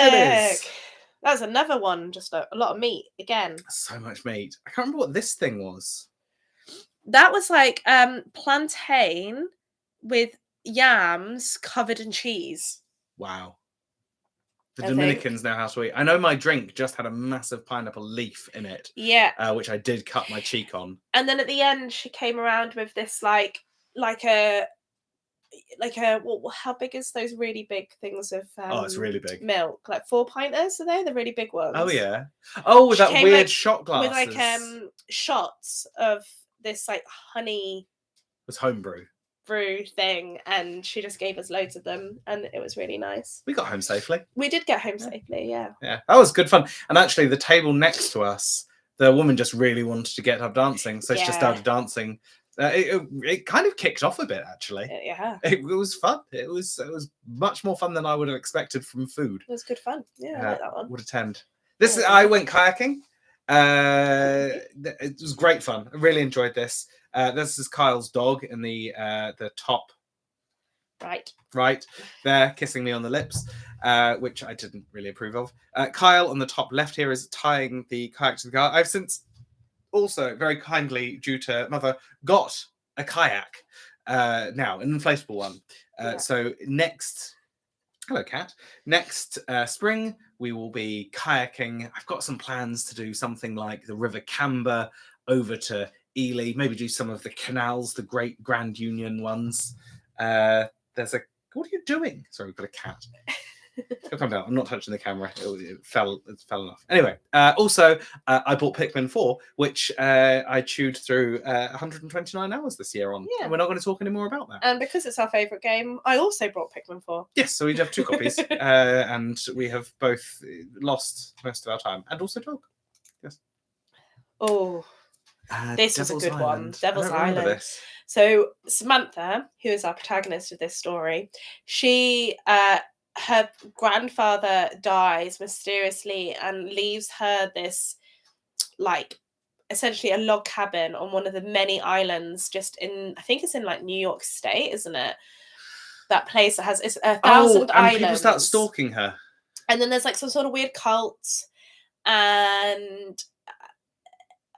That's another one. Just a lot of meat again. So much meat. I can't remember what this thing was. That was like plantain with yams covered in cheese. Wow. The Dominicans know how to eat. I know my drink just had a massive pineapple leaf in it. Yeah. Which I did cut my cheek on. And then at the end, she came around with this like how big is those really big things of it's really big. Milk, like 4-pinters, are they? The really big ones. Oh yeah. Oh, with that weird shot glasses. With like shots of this like honey. It was homebrew. Brew thing, and she just gave us loads of them, and it was really nice. We got home safely. We did get home safely, yeah. Yeah, that was good fun. And actually, the table next to us, the woman just really wanted to get up dancing, so she just started dancing. It kind of kicked off a bit, actually. Yeah, it was fun. It was much more fun than I would have expected from food. It was good fun. Yeah, I like that one. Would attend. I went kayaking. It was great fun. I really enjoyed this. This is Kyle's dog in the top right there, kissing me on the lips, which I didn't really approve of. Kyle on the top left here is tying the kayak to the car. I've since also very kindly, due to mother, got a kayak now, an inflatable one. So next, hello cat, next spring we will be kayaking. I've got some plans to do something like the River Camber over to Ely, maybe do some of the canals, the Great Grand Union ones. What are you doing? Sorry, we've got a cat. Calm down. I'm not touching the camera. It fell off. Anyway, also, I bought Pikmin 4, which I chewed through 129 hours this year on. Yeah. And we're not going to talk any more about that. And because it's our favourite game, I also brought Pikmin 4. Yes, so we have 2 copies. And we have both lost most of our time. And also dog. Yes. Oh. This was a good one. Devil's Island. This. So Samantha, who is our protagonist of this story, she her grandfather dies mysteriously and leaves her this like essentially a log cabin on one of the many islands just in, I think it's in like New York State, isn't it? That place that has 1,000 islands. People start stalking her. And then there's like some sort of weird cult and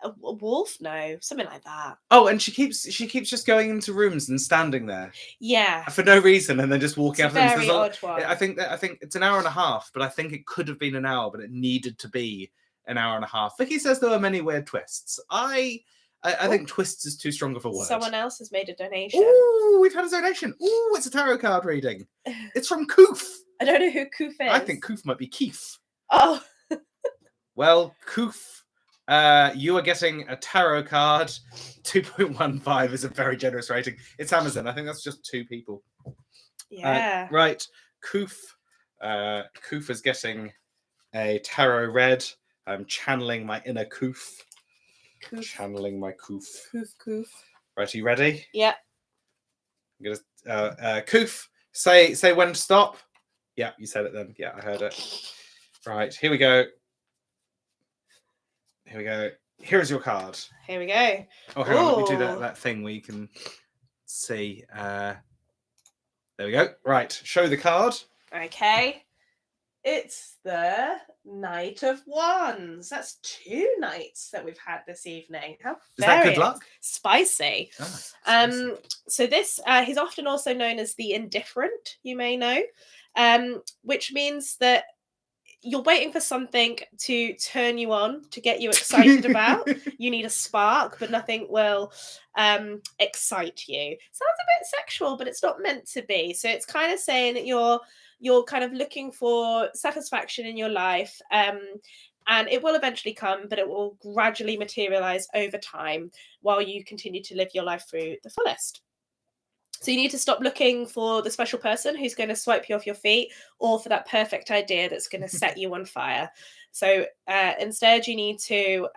a wolf, something like that. Oh, and she keeps just going into rooms and standing there. Yeah, for no reason, and then just walking out of them. Very odd one. I think it's an hour and a half, but I think it could have been an hour, but it needed to be an hour and a half. Vicky says there were many weird twists. I think twists is too strong of a word. Someone else has made a donation. Ooh, we've had a donation. Ooh, it's a tarot card reading. It's from Koof. I don't know who Koof is. I think Koof might be Keef. Oh. Well, Koof. You are getting a tarot card. 2.15 is a very generous rating. It's Amazon. I think that's just 2 people. Yeah. Right. Koof. Koof is getting a tarot read. I'm channeling my inner Koof. Channeling my Koof. Koof. Right, are you ready? Yeah. I'm gonna Koof, say when to stop. Yeah, you said it then. Yeah, I heard it. Right, here we go. Here's your card. Here we go. Oh, hang on, let me do that thing where you can see. There we go. Right, show the card. Okay. It's the Knight of Wands. That's 2 knights that we've had this evening. How is that good luck? Spicy. So this, he's often also known as the Indifferent, you may know, which means that you're waiting for something to turn you on, to get you excited about. You need a spark, but nothing will excite you. Sounds a bit sexual, but it's not meant to be. So it's kind of saying that you're kind of looking for satisfaction in your life, and it will eventually come, but it will gradually materialize over time while you continue to live your life through the fullest. So you need to stop looking for the special person who's going to swipe you off your feet, or for that perfect idea that's going to set you on fire. So instead, you need to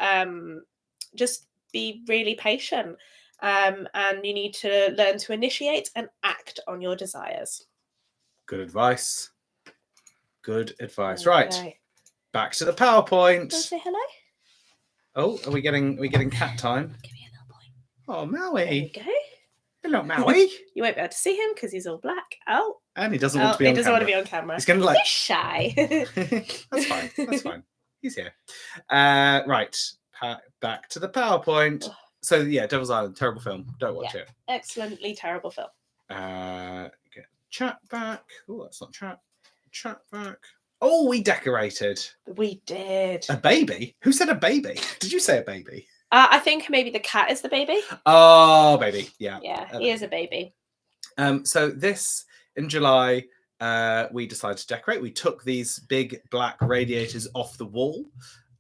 just be really patient, and you need to learn to initiate and act on your desires. Good advice. Good advice. Okay. Right. Back to the PowerPoint. Can I say hello? Oh, are we getting cat time? Give me a little point. Oh, There Maui. we go. Hello, Maui. You won't be able to see him because he's all black. Oh. And he doesn't want to be on camera. He doesn't want to be on camera. He's going to like... He's shy. That's fine. That's fine. He's here. Right. Back to the PowerPoint. So, yeah, Devil's Island, terrible film. Don't watch it. Excellently terrible film. Get chat back. Oh, that's not chat. Chat back. Oh, we decorated. We did. A baby? Who said a baby? Did you say a baby? I think maybe the cat is the baby. Oh, baby. Yeah. Yeah, he is a baby. So this, in July, we decided to decorate. We took these big black radiators off the wall,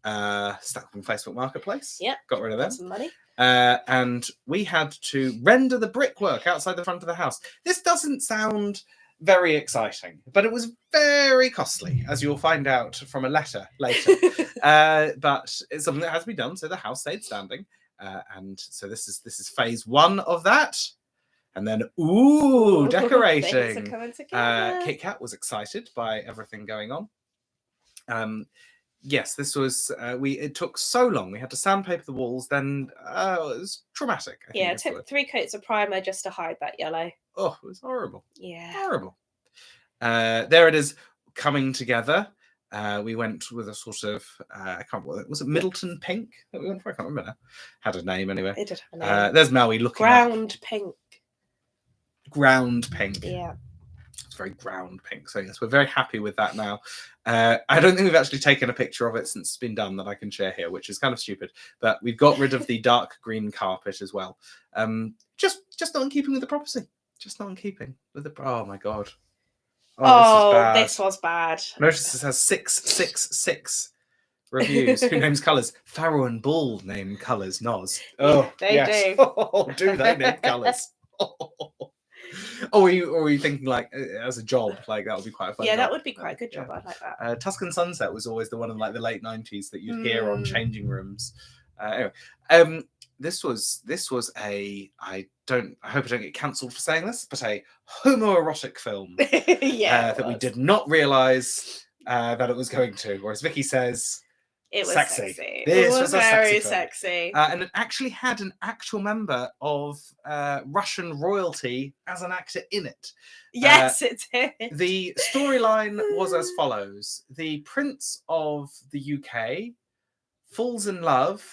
stuck them on Facebook Marketplace. Yep. Got rid of them. Got some money. And we had to render the brickwork outside the front of the house. This doesn't sound very exciting, but it was very costly, as you'll find out from a letter later. But it's something that has to be done, so the house stayed standing. And so this is phase 1 of that. And then, decorating. Things are coming together. Kit Kat was excited by everything going on. Yes, this was, it took so long. We had to sandpaper the walls, then it was traumatic. I think it took 3 coats of primer just to hide that yellow. Oh, it was horrible. Yeah. Horrible. There it is, coming together. We went with a sort of, I can't remember, was it Middleton Pink that we went for? I can't remember now. Had a name anyway. It did have a name. There's Maui looking Ground pink. Ground pink. Yeah. It's very ground pink. So yes, we're very happy with that now. I don't think we've actually taken a picture of it since it's been done that I can share here, which is kind of stupid. But we've got rid of the dark green carpet as well. Just not in keeping with the property. Just not in keeping with the... Oh, my God. This was bad. Notice this has 666 reviews. Who names colours? Farrow and Ball name colours, Noz. Oh, they do. Oh, do they name colours? Or were you thinking like as a job, like that would be quite a fun job? That would be quite a good job. I'd like that. Tuscan Sunset was always the one in like the late 90s that you'd hear on changing rooms. Anyway, this was a I hope I don't get cancelled for saying this, but a homoerotic film that we did not realise that it was going to, or as Vicky says, it was sexy. This was very sexy. And it actually had an actual member of Russian royalty as an actor in it. Yes, it did. The storyline was as follows. The Prince of the UK falls in love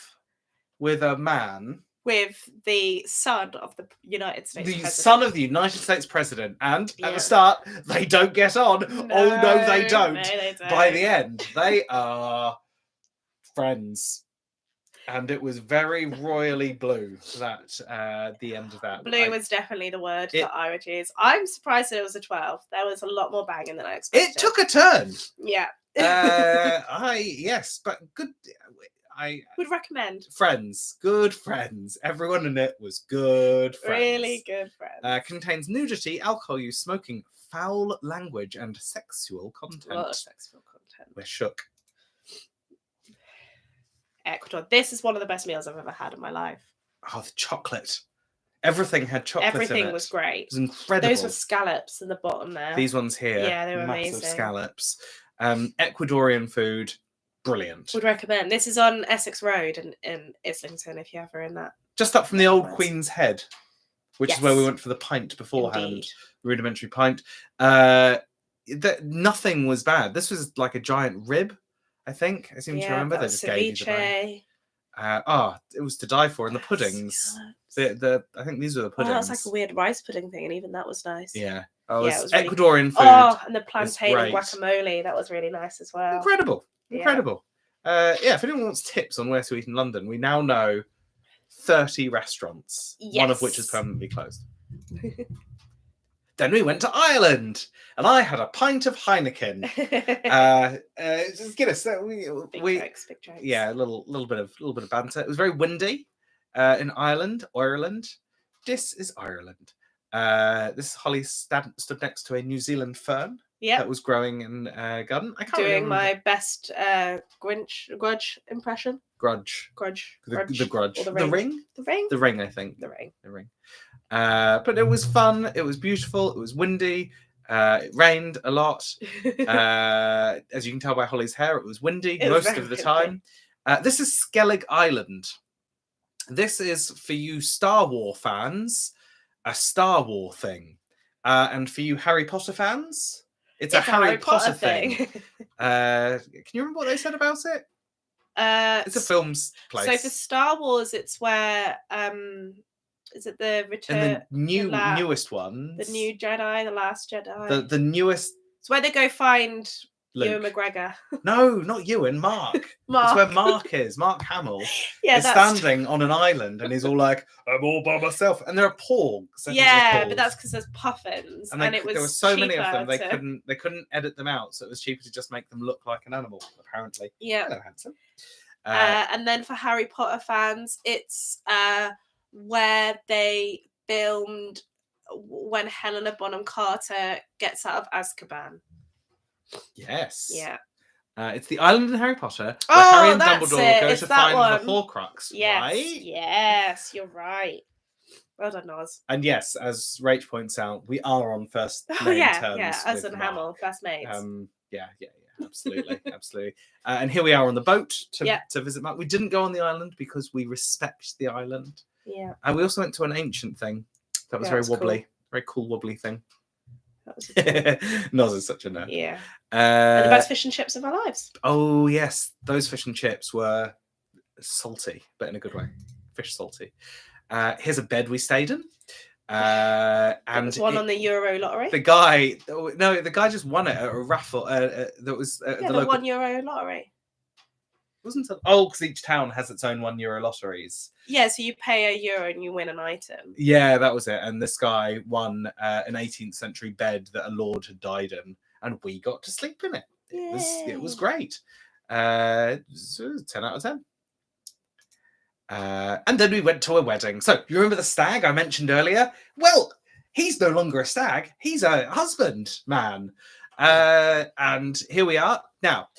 with a man. With the son of the United States President. Son of the United States President. And at the start, they don't get on. No, they don't. No, they don't. By the end, they are friends. And it was very royally blue, that the end of that. Blue was definitely the word that I would use. I'm surprised that it was a 12. There was a lot more banging than I expected. It took a turn. Yeah. Yes, but good. I would recommend. Friends, good friends. Everyone in it was good friends. Really good friends. Contains nudity, alcohol use, smoking, foul language, and sexual content. A lot of sexual content. We're shook. Ecuador. This is one of the best meals I've ever had in my life. Oh, the chocolate. Everything had chocolate in it. Everything was great. It was incredible. Those were scallops in the bottom there. These ones here. Yeah, they were massive amazing. Scallops. Ecuadorian food. Brilliant. Would recommend. This is on Essex Road in Islington, if you're ever in that. Just up from the old Queen's Head, which is where we went for the pint beforehand. Indeed. Rudimentary pint. Nothing was bad. This was like a giant rib, I think. I seem to remember. They just gave you the bone. It was to die for. And the puddings. I think these were the puddings. Oh, that was like a weird rice pudding thing, and even that was nice. Yeah. Oh, it was really... Ecuadorian food. Oh, and the plantain and guacamole. That was really nice as well. Incredible. If anyone wants tips on where to eat in London, we now know 30 restaurants, one of which is permanently closed. Then we went to Ireland, and I had a pint of Heineken. Just Guinness. Big jokes. Yeah, a little bit of banter. It was very windy in Ireland. This is Ireland. This Holly stood next to a New Zealand fern Yep. that was growing in a garden. I can't Doing remember. my best Grudge impression. Grudge. The Grudge. Or the The Ring. Ring? The Ring, I think. The Ring. The Ring. But it was fun. It was beautiful. It was windy. It rained a lot. As you can tell by Holly's hair, it was windy most of the time. This is Skellig Island. This is, for you Star Wars fans, a Star Wars thing. And for you Harry Potter fans, it's a Harry Potter thing. Can you remember what they said about it? It's a film's place. So for Star Wars, it's where is it the Return? And the newest ones. The New Jedi, the Last Jedi. The newest. It's where they go find Luke. Ewan McGregor. No, not Ewan. Mark. It's where Mark is. Mark Hamill is standing on an island, and he's all like, "I'm all by myself," and there are porgs. Yeah, but that's because there's puffins, and it was there were so many of them they couldn't edit them out, so it was cheaper to just make them look like an animal. Apparently. Yeah. Hello, handsome. And then for Harry Potter fans, it's where they filmed when Helena Bonham Carter gets out of Azkaban. Yes. Yeah. It's the island in Harry Potter where Harry and Dumbledore go to find the Horcrux. Yes. Right? Yes, you're right. Well done, Noz. And yes, as Rach points out, we are on first name terms. Yeah, us and Hamill, best mates. Yeah, absolutely, absolutely. And here we are on the boat to visit Mark. We didn't go on the island because we respect the island. Yeah. And we also went to an ancient thing that was very wobbly, cool. Very cool wobbly thing. That was cool. Noz is such a nerd. Yeah. And the best fish and chips of our lives. Oh yes, those fish and chips were salty, but in a good way. Fish salty. Here's a bed we stayed in. And one on the Euro lottery. The guy just won it at a raffle. That was the local €1 lottery. Wasn't it? Oh, because each town has its own €1 lotteries. Yeah, so you pay €1 and you win an item. Yeah, that was it. And this guy won an 18th century bed that a lord had died in, and we got to sleep in it. It was great. 10 out of 10. And then we went to a wedding. So you remember the stag I mentioned earlier? Well, he's no longer a stag. He's a husband man. And here we are. Now,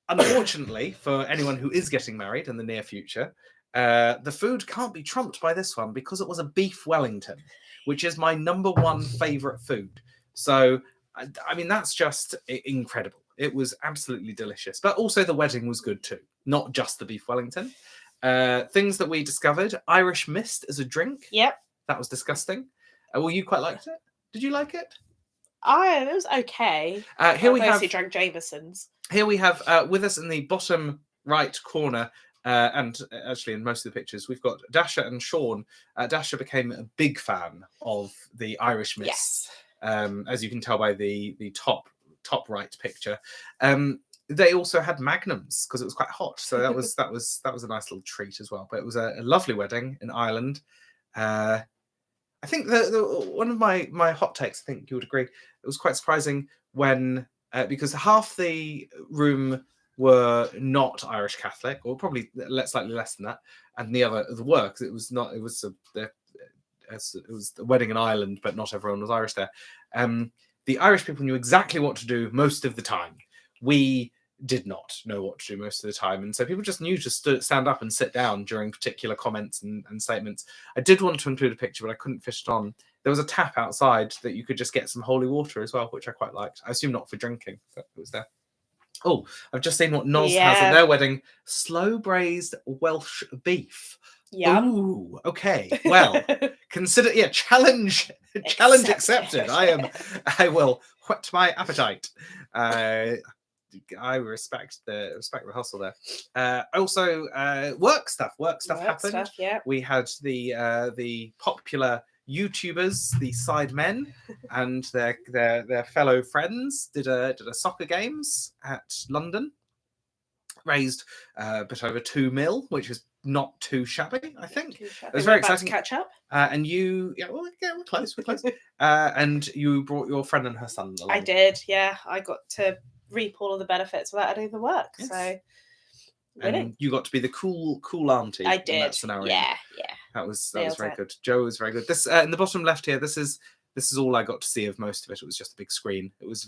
unfortunately, for anyone who is getting married in the near future, the food can't be trumped by this one because it was a beef Wellington, which is my #1 favourite food. So, I mean, that's just incredible. It was absolutely delicious. But also the wedding was good too, not just the beef Wellington. Things that we discovered, Irish mist as a drink. Yep. That was disgusting. Well, you quite liked it. Did you like it? It was okay. Here we mostly drank Jameson's. Here we have with us in the bottom right corner, and actually in most of the pictures, we've got Dasha and Sean. Dasha became a big fan of the Irish mist, as you can tell by the top right picture. They also had magnums because it was quite hot, so that was a nice little treat as well. But it was a lovely wedding in Ireland. I think one of my hot takes, I think you would agree, it was quite surprising when because half the room were not Irish Catholic, or probably slightly less than that, and the were, because it was the wedding in Ireland, but not everyone was Irish there. The Irish people knew exactly what to do most of the time. We did not know what to do most of the time, and so people just knew to stand up and sit down during particular comments and statements. I did want to include a picture, but I couldn't fish it on. There was a tap outside that you could just get some holy water as well, which I quite liked. I assume not for drinking, but it was there. Oh, I've just seen what Noz has at their wedding. Slow braised Welsh beef. Yeah. Ooh, okay. Well, consider challenge accepted. I will whet my appetite. I respect the hustle there. Also, work stuff happened. We had the popular YouTubers, the Sidemen, and their fellow friends did a soccer games at London. Raised a bit over 2 million, which is not too shabby, I think. It was very exciting. To catch up. And you, we're close. And you brought your friend and her son along. I did, yeah. I got to reap all of the benefits without any of the work. Yes. So, winning. And you got to be the cool auntie. I did. In that scenario. Yeah. That was Nailed very it. good. Joe was very good. This in the bottom left here. This is all I got to see of most of it. It was just a big screen. It was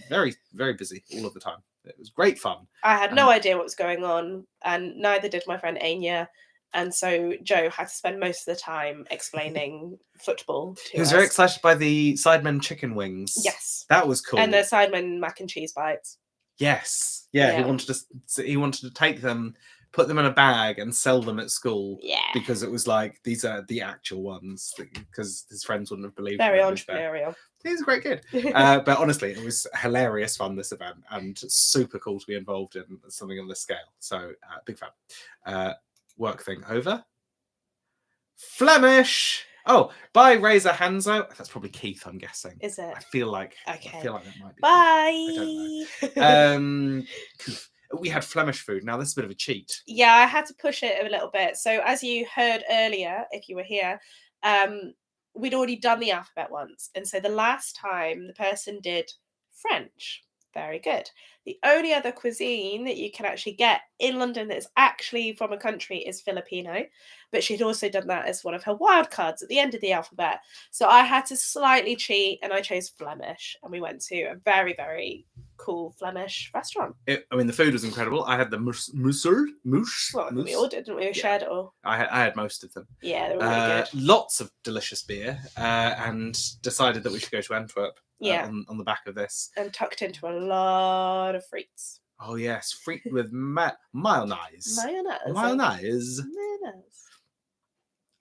very, very busy all of the time. It was great fun. I had no idea what was going on, and neither did my friend Anya. And so Joe had to spend most of the time explaining football to us. He was very excited by the Sidemen chicken wings. Yes. That was cool. And the Sidemen mac and cheese bites. Yes. Yeah. He wanted to take them, put them in a bag and sell them at school. Yeah. Because it was like, these are the actual ones, because his friends wouldn't have believed. Very entrepreneurial. He's a great kid. But honestly, it was hilarious fun, this event, and super cool to be involved in something on this scale. So big fan. Work thing over. Flemish. Oh, by Razor Hanzo. That's probably Keith, I'm guessing. Is it? I feel like. Okay. I feel like that might be. Bye. Keith. I don't know. We had Flemish food. Now this is a bit of a cheat. Yeah, I had to push it a little bit. So as you heard earlier, if you were here, we'd already done the alphabet once, and so the last time the person did French. Very good. The only other cuisine that you can actually get in London that is actually from a country is Filipino, but she'd also done that as one of her wild cards at the end of the alphabet. So I had to slightly cheat, and I chose Flemish, and we went to a very, very cool Flemish restaurant. The food was incredible. I had the mousse. Well, we all did, didn't we? We shared it all. I had most of them. Yeah, they were really good. Lots of delicious beer, and decided that we should go to Antwerp. On the back of this, and tucked into a lot of frites. Oh yes, frite with mayonnaise.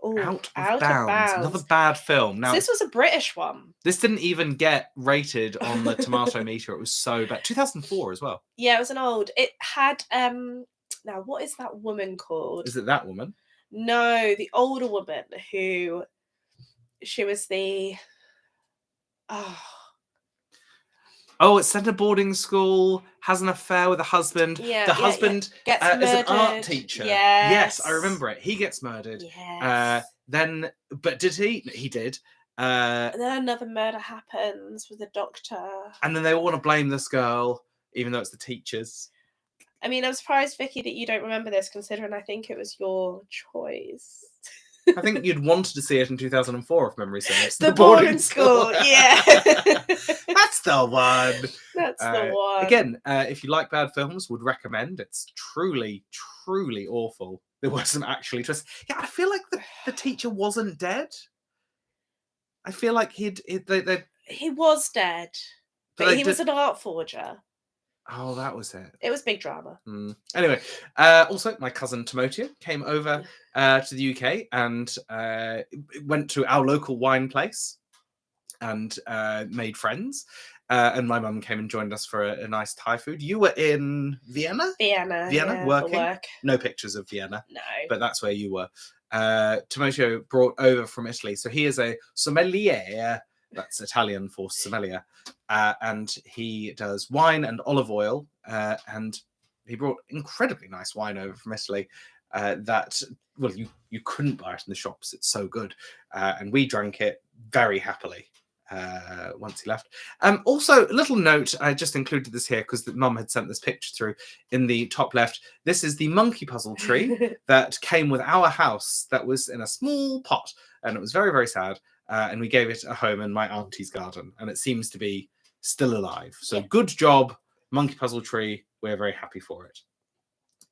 Ooh, Out of bounds. Another bad film. Now, so this was a British one. This didn't even get rated on the tomato meter. It was so bad. 2004 as well. Yeah, it was an old. It had now what is that woman called? Is it that woman? No, the older woman who she was the Oh, it's sent to boarding school, has an affair with a husband. Yeah, the husband is an art teacher. Yes, I remember it. He gets murdered. Yes. But did he? He did. And then another murder happens with a doctor. And then they all want to blame this girl, even though it's the teachers. I mean, I'm surprised, Vicky, that you don't remember this, considering I think it was your choice. I think you'd wanted to see it in 2004, if memory serves. The boarding school, yeah. That's the one. That's the one. Again, if you like bad films, would recommend. It's truly, truly awful. There was some actually twists. Yeah, I feel like the teacher wasn't dead. I feel like he was dead, but he was an art forger. Oh, that was it. It was big drama. Anyway, also my cousin Timoteo came over to the UK and went to our local wine place and made friends. And my mum came and joined us for a nice Thai food. You were in Vienna? Vienna, working? For work. No pictures of Vienna. No. But that's where you were. Timoteo brought over from Italy. So he is a sommelier. That's Italian for sommelier. And he does wine and olive oil. And he brought incredibly nice wine over from Italy that, well, you couldn't buy it in the shops. It's so good. And we drank it very happily once he left. Also, a little note, I just included this here because Mum had sent this picture through in the top left. This is the monkey puzzle tree that came with our house that was in a small pot. And it was very, very sad. And we gave it a home in my auntie's garden, and it seems to be still alive. So good job, monkey puzzle tree. We're very happy for it.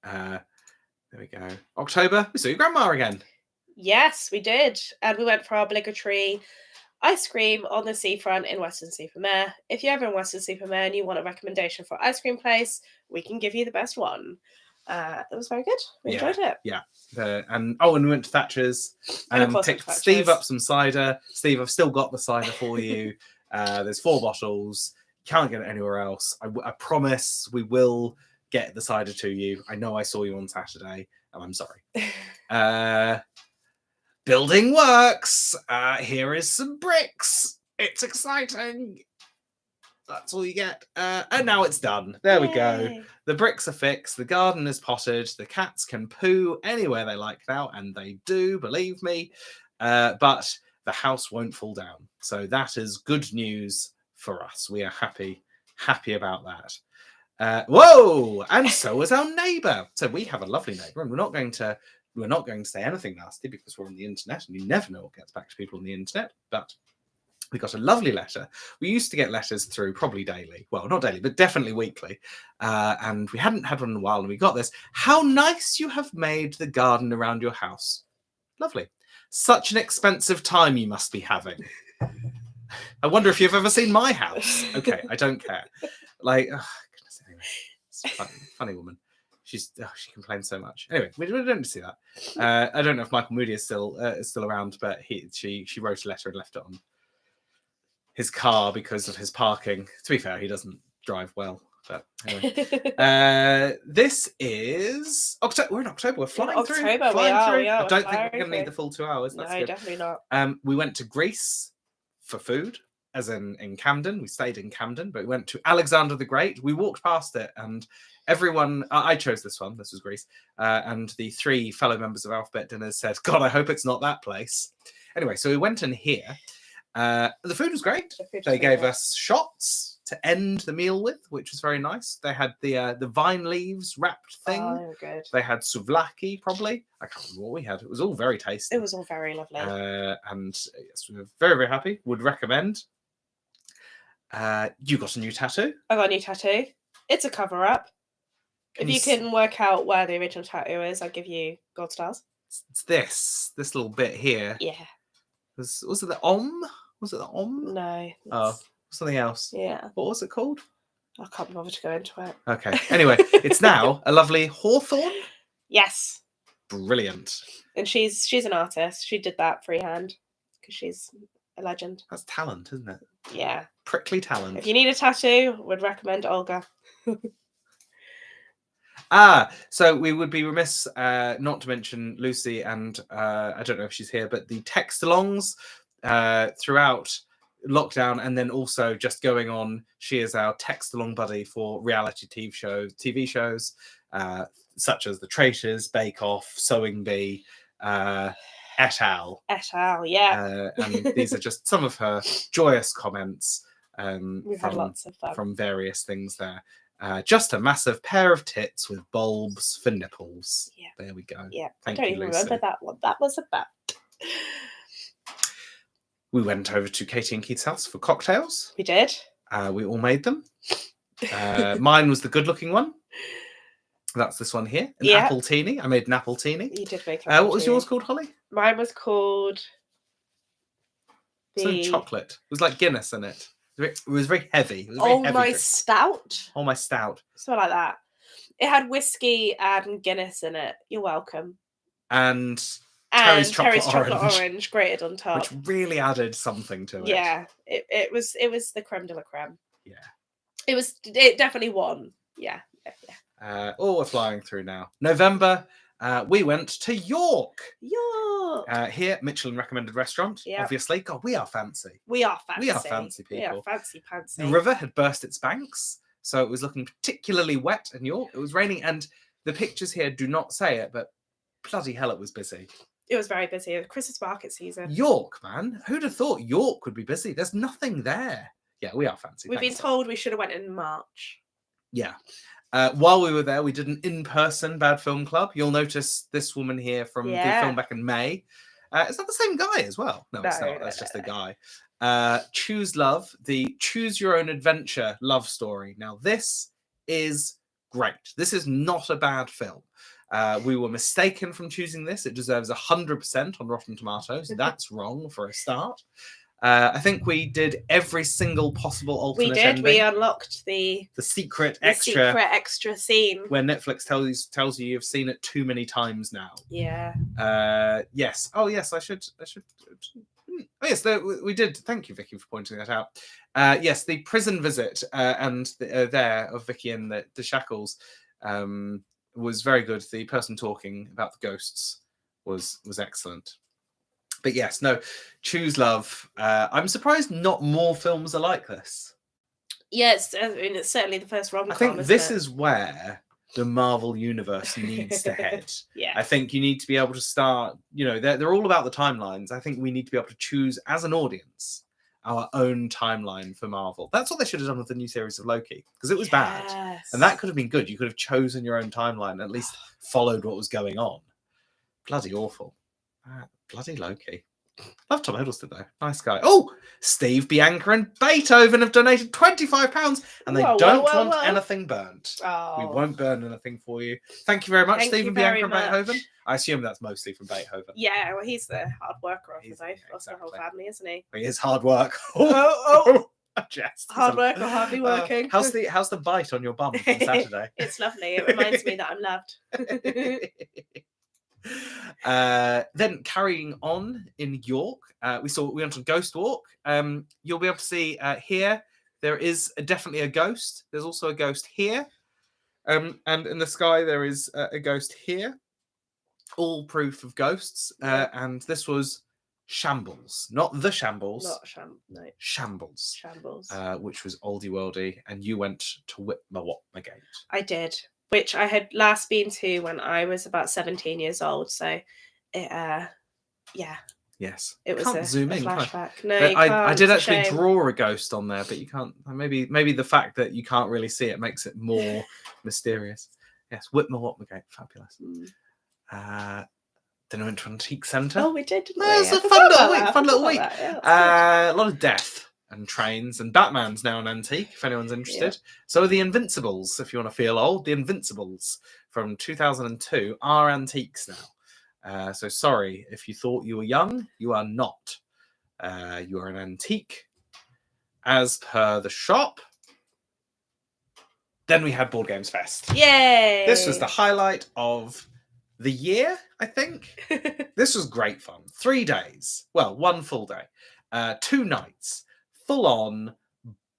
There we go. October, we saw your grandma again. Yes, we did. And we went for our obligatory ice cream on the seafront in Weston-super-Mare. If you're ever in Weston-super-Mare and you want a recommendation for ice cream place, we can give you the best one. It was very good. We enjoyed it. Yeah. And we went to Thatcher's and picked Steve up some cider. Steve, I've still got the cider for you. There's 4 bottles. You can't get it anywhere else. I promise we will get the cider to you. I know I saw you on Saturday, and I'm sorry. Building works. Here is some bricks. It's exciting. That's all you get. And now it's done. There we go. The bricks are fixed. The garden is potted. The cats can poo anywhere they like now. And they do, believe me. But the house won't fall down. So that is good news for us. We are happy about that. Whoa! And so was our neighbour. So we have a lovely neighbour. And we're not going to we're not going to say anything nasty because we're on the internet and you never know what gets back to people on the internet. But we got a lovely letter. We used to get letters through probably daily. Well, not daily, but definitely weekly. And we hadn't had one in a while, and we got this. How nice you have made the garden around your house. Lovely. Such an expensive time you must be having. I wonder if you've ever seen my house. Okay, I don't care. Like, oh, goodness, anyway. It's a funny woman. She complains so much. Anyway, we don't see that. I don't know if Michael Moody is still around, but she wrote a letter and left it on his car because of his parking. To be fair, he doesn't drive well. But anyway, this is October. We're in October. We're flying through. We are. I don't think we're going to need the full 2 hours. That's good. Definitely not. We went to Greece for food, as in Camden. We stayed in Camden, but we went to Alexander the Great. We walked past it, and everyone. I chose this one. This was Greece, and the 3 fellow members of Alphabet Dinners said, "God, I hope it's not that place." Anyway, so we went in here. The food was great. They gave us shots to end the meal with, which was very nice. They had the vine leaves wrapped thing. Oh, they were good. They had souvlaki, probably. I can't remember what we had. It was all very tasty. It was all very lovely. And yes, we were very, very happy. Would recommend. You got a new tattoo? I got a new tattoo. It's a cover-up. If you can work out where the original tattoo is, I'll give you gold stars. It's this little bit here. Yeah. Was it the Om? Was it the Om? No. Oh, something else. Yeah. What was it called? I can't be bothered to go into it. Okay. Anyway, it's now a lovely hawthorn. Yes. Brilliant. And she's an artist. She did that freehand because she's a legend. That's talent, isn't it? Yeah. Prickly talent. If you need a tattoo, would recommend Olga. So we would be remiss not to mention Lucy, and I don't know if she's here, but the text-alongs throughout lockdown, and then also just going on. She is our text-along buddy for reality TV shows, such as The Traitors, Bake Off, Sewing Bee, et al. Et al. Yeah. And these are just some of her joyous comments. We've had lots of fun from various things there. Just a massive pair of tits with bulbs for nipples. Yeah. There we go. Yeah. Thank I don't you, even Lucy. remember that one. That was about. We went over to Katie and Keith's house for cocktails. We did. We all made them. Mine was the good-looking one. That's this one here. An appletini. I made an appletini. You did make an What was yours called, Holly? Mine was called... Something chocolate. It was like Guinness in it. It was very heavy. It was very heavy my drink. stout. Oh, my stout. Something like that. It had whiskey and Guinness in it. You're welcome. And Terry's chocolate orange grated on top, which really added something to it. Yeah, it was the creme de la creme. Yeah, it definitely won. Yeah. We're flying through now. November. We went to York. Here, Michelin recommended restaurant. Yep. Obviously, God, we are fancy. We are fancy. We are fancy people. We are fancy. The river had burst its banks, so it was looking particularly wet in York. It was raining, and the pictures here do not say it, but bloody hell, it was busy. It was very busy. It was Christmas market season. York, man. Who'd have thought York would be busy? There's nothing there. Yeah, we are fancy. We've been told we should have went in March. Yeah. While we were there, we did an in-person Bad Film Club. You'll notice this woman here from the film back in May. Is that the same guy as well? No, it's not. That's just a guy. Choose Love, the Choose Your Own Adventure love story. Now, this is great. This is not a bad film. We were mistaken from choosing this. It deserves 100% on Rotten Tomatoes. That's wrong for a start. I think we did every single possible alternate ending. We unlocked the secret extra scene where Netflix tells you you've seen it too many times now. Yeah. Yes. Oh, yes. I should. Oh, yes. We did. Thank you, Vicky, for pointing that out. Yes, the prison visit and there of Vicky and the shackles was very good. The person talking about the ghosts was excellent. But yes, no, Choose Love. I'm surprised not more films are like this. Yes, I mean, it's certainly the first rom-com. I think this is where the Marvel universe needs to head. Yeah. I think you need to be able to start, they're all about the timelines. I think we need to be able to choose as an audience our own timeline for Marvel. That's what they should have done with the new series of Loki, because it was bad. And that could have been good. You could have chosen your own timeline, at least followed what was going on. bloody awful. Bloody Loki. Love Tom Hiddleston though. Nice guy. Oh, Steve, Bianca, and Beethoven have donated £25, and they don't want anything burnt. Oh. We won't burn anything for you. Thank you very much, Steve, Bianca, and Beethoven. Much. I assume that's mostly from Beethoven. Yeah, well, he's the hard worker of the both. Exactly. The whole family, isn't he? He is hard work. Just hard work or hardly working. How's the bite on your bum from Saturday? It's lovely. It reminds me that I'm loved. Then carrying on in York, we went on Ghost Walk. You'll be able to see here there is definitely a ghost. There's also a ghost here, and in the sky there is a ghost here. All proof of ghosts. And this was Shambles, not the Shambles. No. Shambles. Shambles. Which was oldie worldy, and you went to Whitmer Gate. I did. Which I had last been to when I was about 17 years old. So, it, yeah. Yes. It was can't zoom in, flashback. No, I did actually draw a ghost on there, but you can't. Maybe the fact that you can't really see it makes it more mysterious. Yes, Whitmer Gate, fabulous. Then we went to Antique Centre. Oh, we did. It's a fun little week. Yeah, a lot of death and trains, and Batman's now an antique, if anyone's interested. Yeah. So are the Invincibles, if you want to feel old. The Invincibles from 2002 are antiques now. So sorry, if you thought you were young, you are not. You are an antique, as per the shop. Then we had Board Games Fest. Yay! This was the highlight of the year, I think. This was great fun. 3 days. Well, 1 full day. 2 nights. Full-on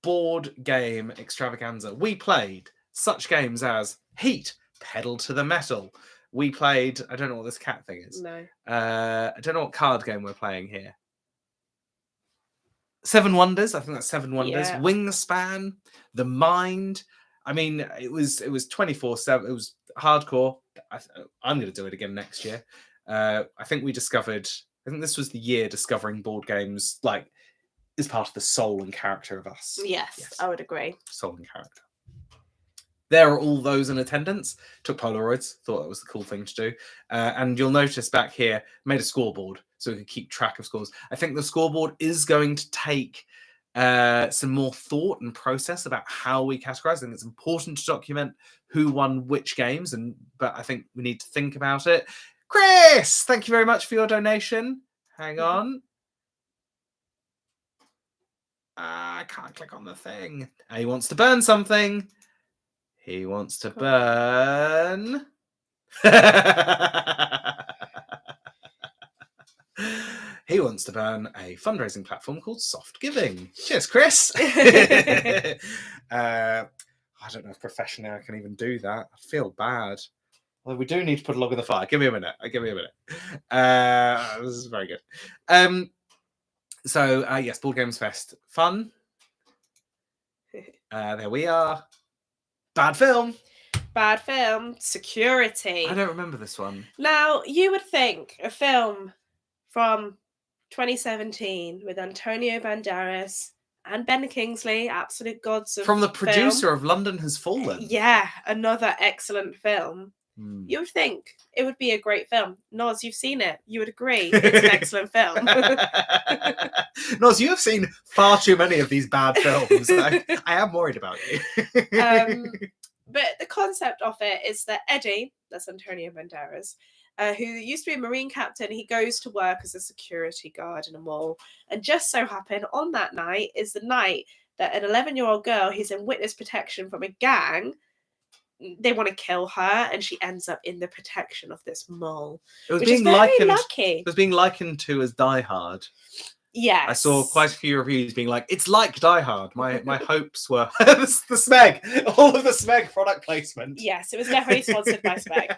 board game extravaganza. We played such games as Heat, Pedal to the Metal. We played, I don't know what this cat thing is. No. I don't know what card game we're playing here. 7 Wonders. I think that's 7 Wonders. Yeah. Wingspan. The Mind. I mean, it was 24/7. It was hardcore. I'm going to do it again next year. I think this was the year discovering board games like is part of the soul and character of us. Yes, I would agree. Soul and character. There are all those in attendance. Took Polaroids. Thought that was the cool thing to do. And you'll notice back here, made a scoreboard so we could keep track of scores. I think the scoreboard is going to take some more thought and process about how we categorize. I think it's important to document who won which games, but I think we need to think about it. Chris, thank you very much for your donation. Hang on. I can't click on the thing. He wants to burn something. He wants to burn. He wants to burn a fundraising platform called Soft Giving. Cheers, Chris. I don't know if professionally I can even do that. I feel bad. Well, we do need to put a log in the fire. Give me a minute. This is very good. So, yes, Board Games Fest. Fun. There we are. Bad film. Security. I don't remember this one. Now, you would think a film from 2017 with Antonio Banderas and Ben Kingsley, absolute gods of from the producer of London Has Fallen. Yeah, another excellent film. You would think it would be a great film. Noz, you've seen it. You would agree it's an excellent film. Noz, you have seen far too many of these bad films. I am worried about you. But the concept of it is that Eddie, that's Antonio Banderas, who used to be a Marine captain, he goes to work as a security guard in a mall. And just so happened on that night is the night that an 11-year-old girl, who's in witness protection from a gang, they want to kill her, and she ends up in the protection of this mole. It was which is very lucky. It was being likened to as Die Hard. Yes. I saw quite a few reviews being like, it's like Die Hard. My hopes were the Smeg, all of the Smeg product placement. Yes, it was definitely sponsored by Smeg.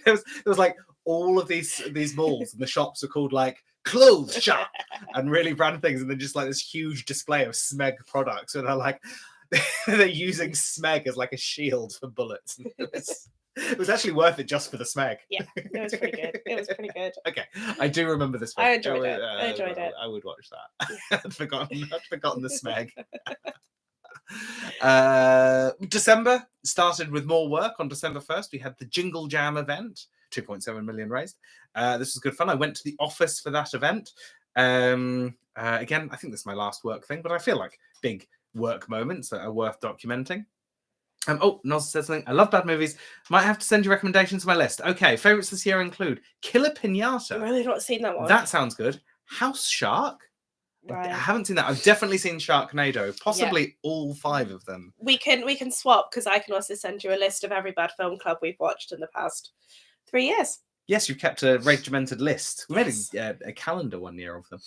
It was like all of these malls and the shops are called like Clothes Shop and really brand things, and then just like this huge display of Smeg products, and they're like they're using Smeg as like a shield for bullets. It was actually worth it just for the Smeg. Yeah, it was pretty good. Okay, I do remember this film. I enjoyed it. I would watch that. Yeah. I'd forgotten the Smeg. December started with more work. On December 1st, we had the Jingle Jam event. 2.7 million raised. This was good fun. I went to the office for that event. Again, I think this is my last work thing, but I feel like big work moments that are worth documenting. Oh, Noz says something. I love bad movies. Might have to send you recommendations to my list. Okay, favourites this year include Killer Pinata. I've really not seen that one. That sounds good. House Shark. Right. I haven't seen that. I've definitely seen Sharknado, possibly all 5 of them. We can swap, because I can also send you a list of every bad film club we've watched in the past 3 years. Yes, you've kept a regimented list. We made a calendar one year of them.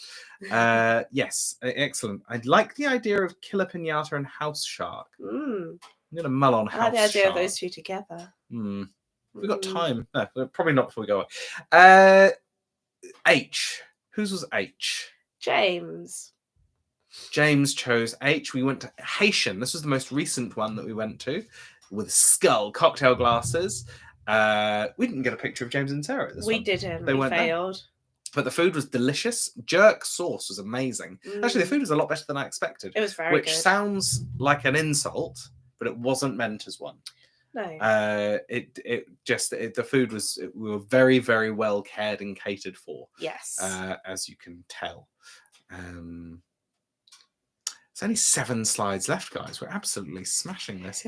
Yes, excellent. I like the idea of Killer Pinata and House Shark. I'm going to mull on House Shark. I like the idea of those two together. We've got time. No, probably not before we go away. H. Whose was H? James chose H. We went to Haitian. This was the most recent one that we went to, with skull cocktail glasses. We didn't get a picture of James and Sarah at this one. We didn't. They we failed. There. But the food was delicious. Jerk sauce was amazing. Actually, the food was a lot better than I expected. It was very good. Which sounds like an insult, but it wasn't meant as one. No. The food was, we were very, very well cared and catered for. Yes. As you can tell. There's only 7 slides left, guys. We're absolutely smashing this.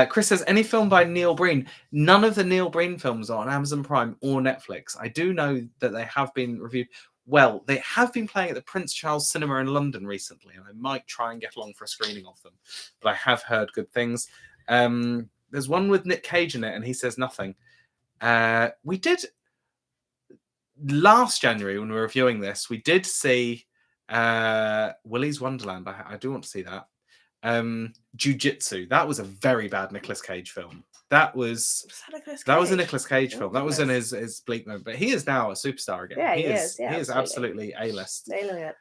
Chris says, any film by Neil Breen? None of the Neil Breen films are on Amazon Prime or Netflix. I do know that they have been reviewed. Well, they have been playing at the Prince Charles Cinema in London recently, and I might try and get along for a screening of them. But I have heard good things. There's one with Nick Cage in it, and he says nothing. We did, last January when we were reviewing this, we did see Willy's Wonderland. I do want to see that. Jiu-Jitsu. That was a very bad Nicolas Cage film. That was a Nicolas Cage film. That was in his bleak moment. But he is now a superstar again. Yeah, he is. Yeah, he is absolutely A-list. Nailing it.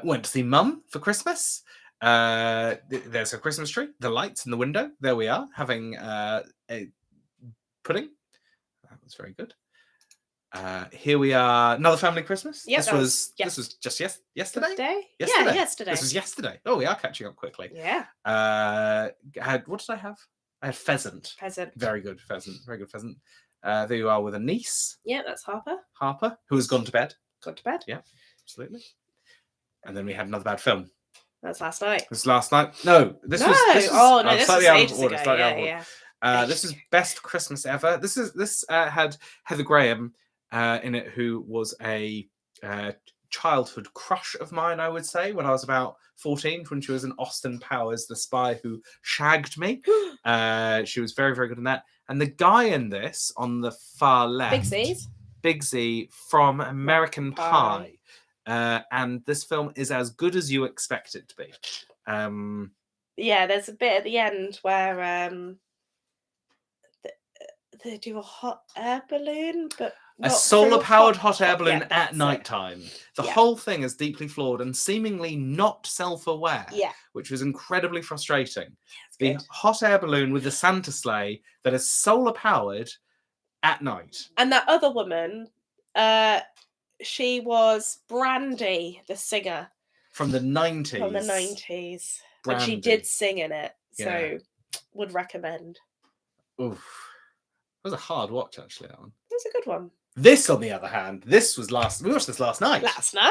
Went to see Mum for Christmas. There's a Christmas tree, the lights in the window. There we are, having a pudding. That was very good. Here we are, another family Christmas. Yep, this was just yesterday. Yeah, yesterday. This was yesterday. Oh, we are catching up quickly. Yeah. What did I have? I had pheasant. Very good pheasant. Very good pheasant. There you are with a niece. Yeah, that's Harper. Who has gone to bed. Yeah, absolutely. And then we had another bad film. That's last night. This was last night. No, this was slightly out of order. This is Best Christmas Ever. This had Heather Graham in it, who was a childhood crush of mine, I would say, when I was about 14, when she was in Austin Powers, The Spy Who Shagged Me. She was very, very good in that. And the guy in this on the far left, Big Z from American Pie. And this film is as good as you expect it to be. Yeah, there's a bit at the end where they do a hot air balloon, but a solar-powered hot air balloon at night time. The whole thing is deeply flawed and seemingly not self-aware, which was incredibly frustrating. The hot air balloon with the Santa sleigh that is solar-powered at night. And that other woman, she was Brandy, the singer. From the 90s. Brandy. But she did sing in it, so would recommend. Oof. It was a hard watch, actually, that one. It was a good one. This, on the other hand, we watched this last night.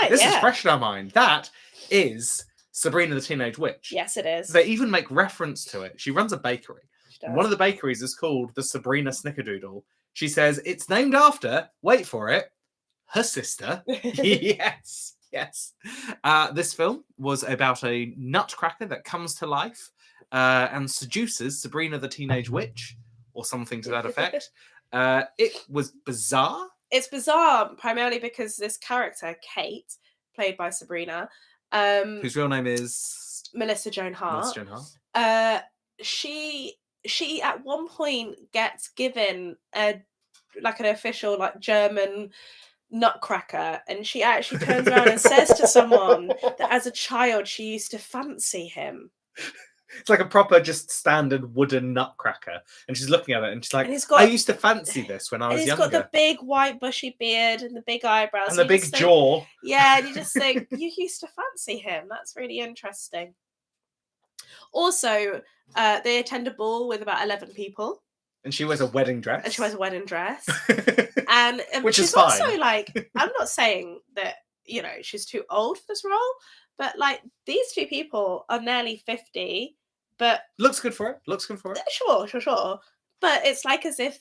This is fresh in our mind. That is Sabrina the Teenage Witch. Yes, it is. They even make reference to it. She runs a bakery. One of the bakeries is called the Sabrina Snickerdoodle. She says it's named after, wait for it, her sister. Yes. This film was about a nutcracker that comes to life and seduces Sabrina the Teenage Witch, or something to that effect. It was bizarre. It's bizarre primarily because this character, Kate, played by Sabrina, whose real name is Melissa Joan Hart. She at one point gets given an official German nutcracker, and she actually turns around and says to someone that as a child she used to fancy him. It's like a proper, just standard wooden nutcracker. And she's looking at it and she's like, I used to fancy this when I was younger. He's got the big white bushy beard and the big eyebrows. And the big jaw. Yeah, and you just think, you used to fancy him. That's really interesting. Also, they attend a ball with about 11 people. And she wears a wedding dress. And she wears a wedding dress. And Which she's is fine. also like, I'm not saying that, you know, she's too old for this role, but like these two people are nearly 50, but looks good for it. Looks good for it. Sure. But it's like as if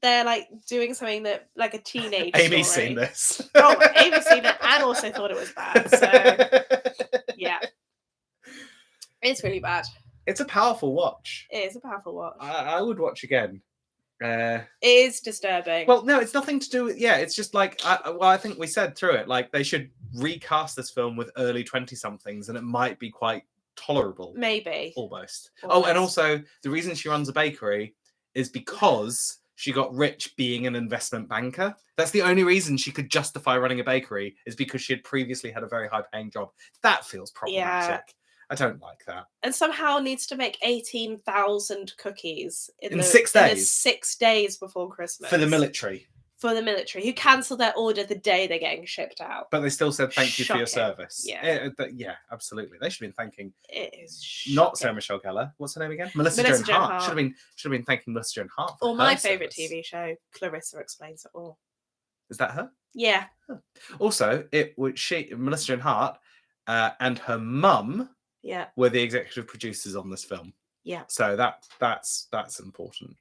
they're like doing something that like a teenage Amy's story. seen this. Oh, Amy's seen it and also thought it was bad. So yeah. It's really bad. It's a powerful watch. It is a powerful watch. I would watch again. It is disturbing. Well, no, it's nothing to do with... Yeah, it's just like... I think we said through it, like, they should recast this film with early 20-somethings and it might be quite tolerable. Maybe. Almost. Oh, and also, the reason she runs a bakery is because she got rich being an investment banker. That's the only reason she could justify running a bakery, is because she had previously had a very high-paying job. That feels problematic. Yeah. I don't like that. And somehow needs to make 18,000 cookies in 6 days. 6 days before Christmas. For the military. For the military, who cancelled their order the day they're getting shipped out. But they still said thank you for your Shocking. service. Yeah. Yeah, absolutely. They should have been thanking... It is Not shocking. Sarah Michelle Gellar. What's her name again? Melissa Melissa Joan Joan Hart. Hart. Should have been thanking Melissa Joan Hart for Or my her favourite service. TV show, Clarissa Explains It All. Is that her? Yeah. Huh. Also, it was Melissa Joan Hart and her mum Yeah. were the executive producers on this film. Yeah. So that's important.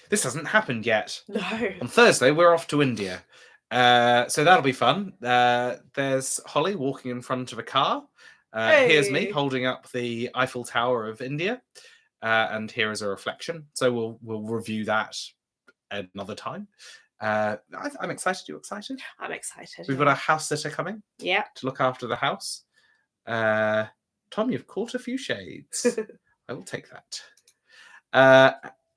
This hasn't happened yet. No. On Thursday, we're off to India. So that'll be fun. There's Holly walking in front of a car. Here's me holding up the Eiffel Tower of India. And here is a reflection. So we'll review that another time. I'm excited. You excited? I'm excited. We've got a house sitter coming. Yeah. To look after the house. Tom, you've caught a few shades. I will take that.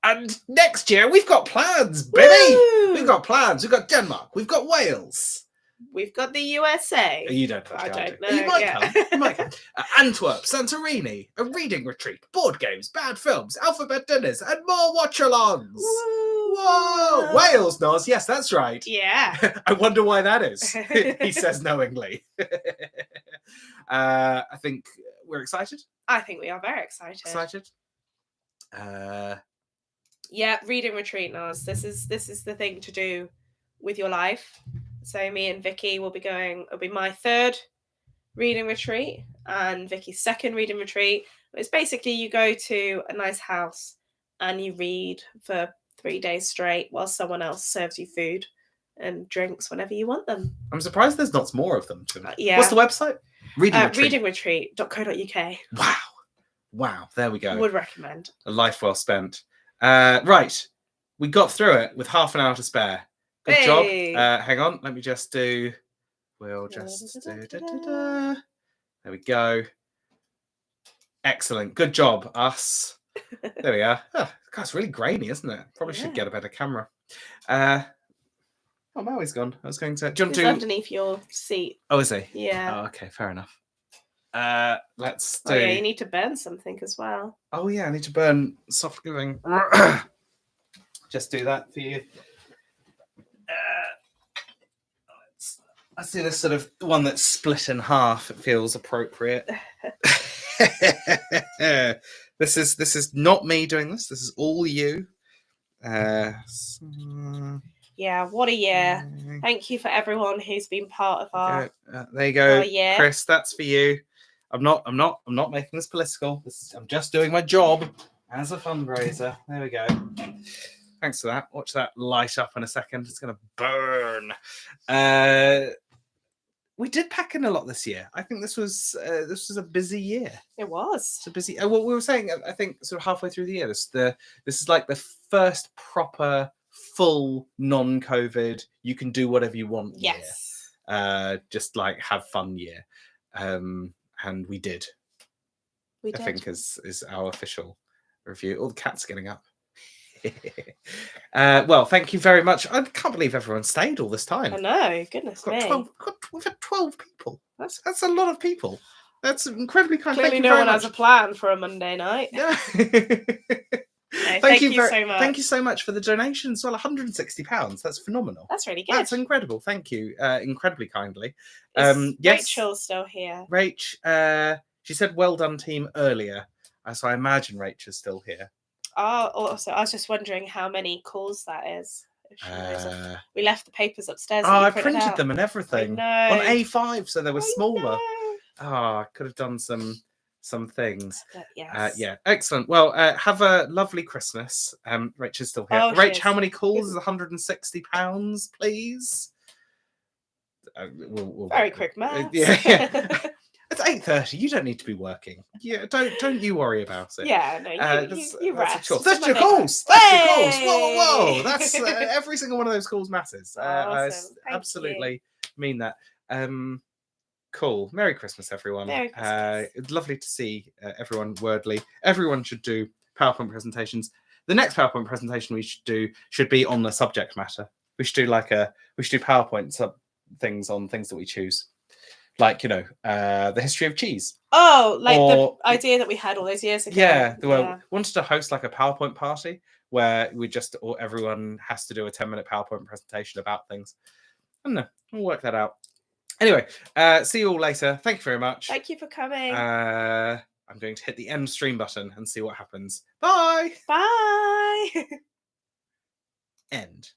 And next year, we've got plans, baby! Woo! We've got plans. We've got Denmark. We've got Wales. We've got the USA. You don't have I to. don't know. You might Yeah. come. You might come. Antwerp, Santorini, a reading retreat, board games, bad films, alphabet dinners, and more watch-alongs. Whoa! Wales, Noz. Yes, that's right. Yeah. I wonder why that is. He says knowingly. I think we're excited. I think we are very excited. Excited. Yeah, reading retreat, Naz. This is the thing to do with your life. So me and Vicky will be going. It'll be my third reading retreat and Vicky's second reading retreat. It's basically you go to a nice house and you read for 3 days straight while someone else serves you food and drinks whenever you want them. I'm surprised there's not more of them. Yeah. What's the website? Readingretreat.co.uk. Wow. There we go. Would recommend. A life well spent. Right. We got through it with half an hour to spare. Good job. Hang on. Let me just do... We'll just do... There we go. Excellent. Good job, us. There we are. Oh, God, it's really grainy, isn't it? Probably should get a better camera. Oh, Maui's gone. I was going to... Do you want He's to... underneath your seat. Oh, is he? Yeah. Oh, okay. Fair enough. Let's do... Oh, yeah, you need to burn something as well. Oh, yeah. I need to burn soft giving. Just do that for you. Let's do this sort of one that's split in half. It feels appropriate. This is not me doing this. This is all you. Yeah, what a year. Thank you for everyone who's been part of our... there you go, year. Chris. That's for you. I'm not making this political. I'm just doing my job as a fundraiser. There we go. Thanks for that. Watch that light up in a second. It's going to burn. We did pack in a lot this year. I think this was a busy year. It was. It's a busy. What we were saying, I think, sort of halfway through the year. This is like the first proper, full, non-COVID. You can do whatever you want. Yes. Year. Just like have fun year, and we did. We did. I think is our official review. All the cats getting up. Well, thank you very much. I can't believe everyone stayed all this time. I know, goodness me. We've had 12 people. That's a lot of people. That's incredibly kind. Clearly no one has a plan for a Monday night. Yeah. Thank you so much. Thank you so much for the donations. Well, £160. That's phenomenal. That's really good. That's incredible. Thank you. Incredibly kindly. Is yes. Rachel's still here? Rach, she said well done team earlier. So I imagine Rachel's still here. Oh, also, I was just wondering how many calls that is. If she knows we left the papers upstairs. Oh, I printed them and everything on know. A5, so they were smaller. know. Oh, I could have done some things. But yes. Yeah, excellent. Well, have a lovely Christmas. Rach is still here. Oh, Rach, how many calls is £160, please? We'll Very quick maths. Yeah. It's 8:30. You don't need to be working. Yeah, don't you worry about it. Yeah, no, you rest. That's your calls. That's your calls. Whoa. That's every single one of those calls matters. Awesome. I absolutely mean that. Cool. Merry Christmas, everyone. Merry Christmas. It's lovely to see everyone wordly. Everyone should do PowerPoint presentations. The next PowerPoint presentation we should do should be on the subject matter. We should do PowerPoint things on things that we choose. Like, the history of cheese. Oh, like the idea that we had all those years ago. Yeah, we wanted to host like a PowerPoint party where everyone has to do a 10-minute PowerPoint presentation about things. I don't know. We'll work that out. Anyway, see you all later. Thank you very much. Thank you for coming. I'm going to hit the end stream button and see what happens. Bye. Bye. End.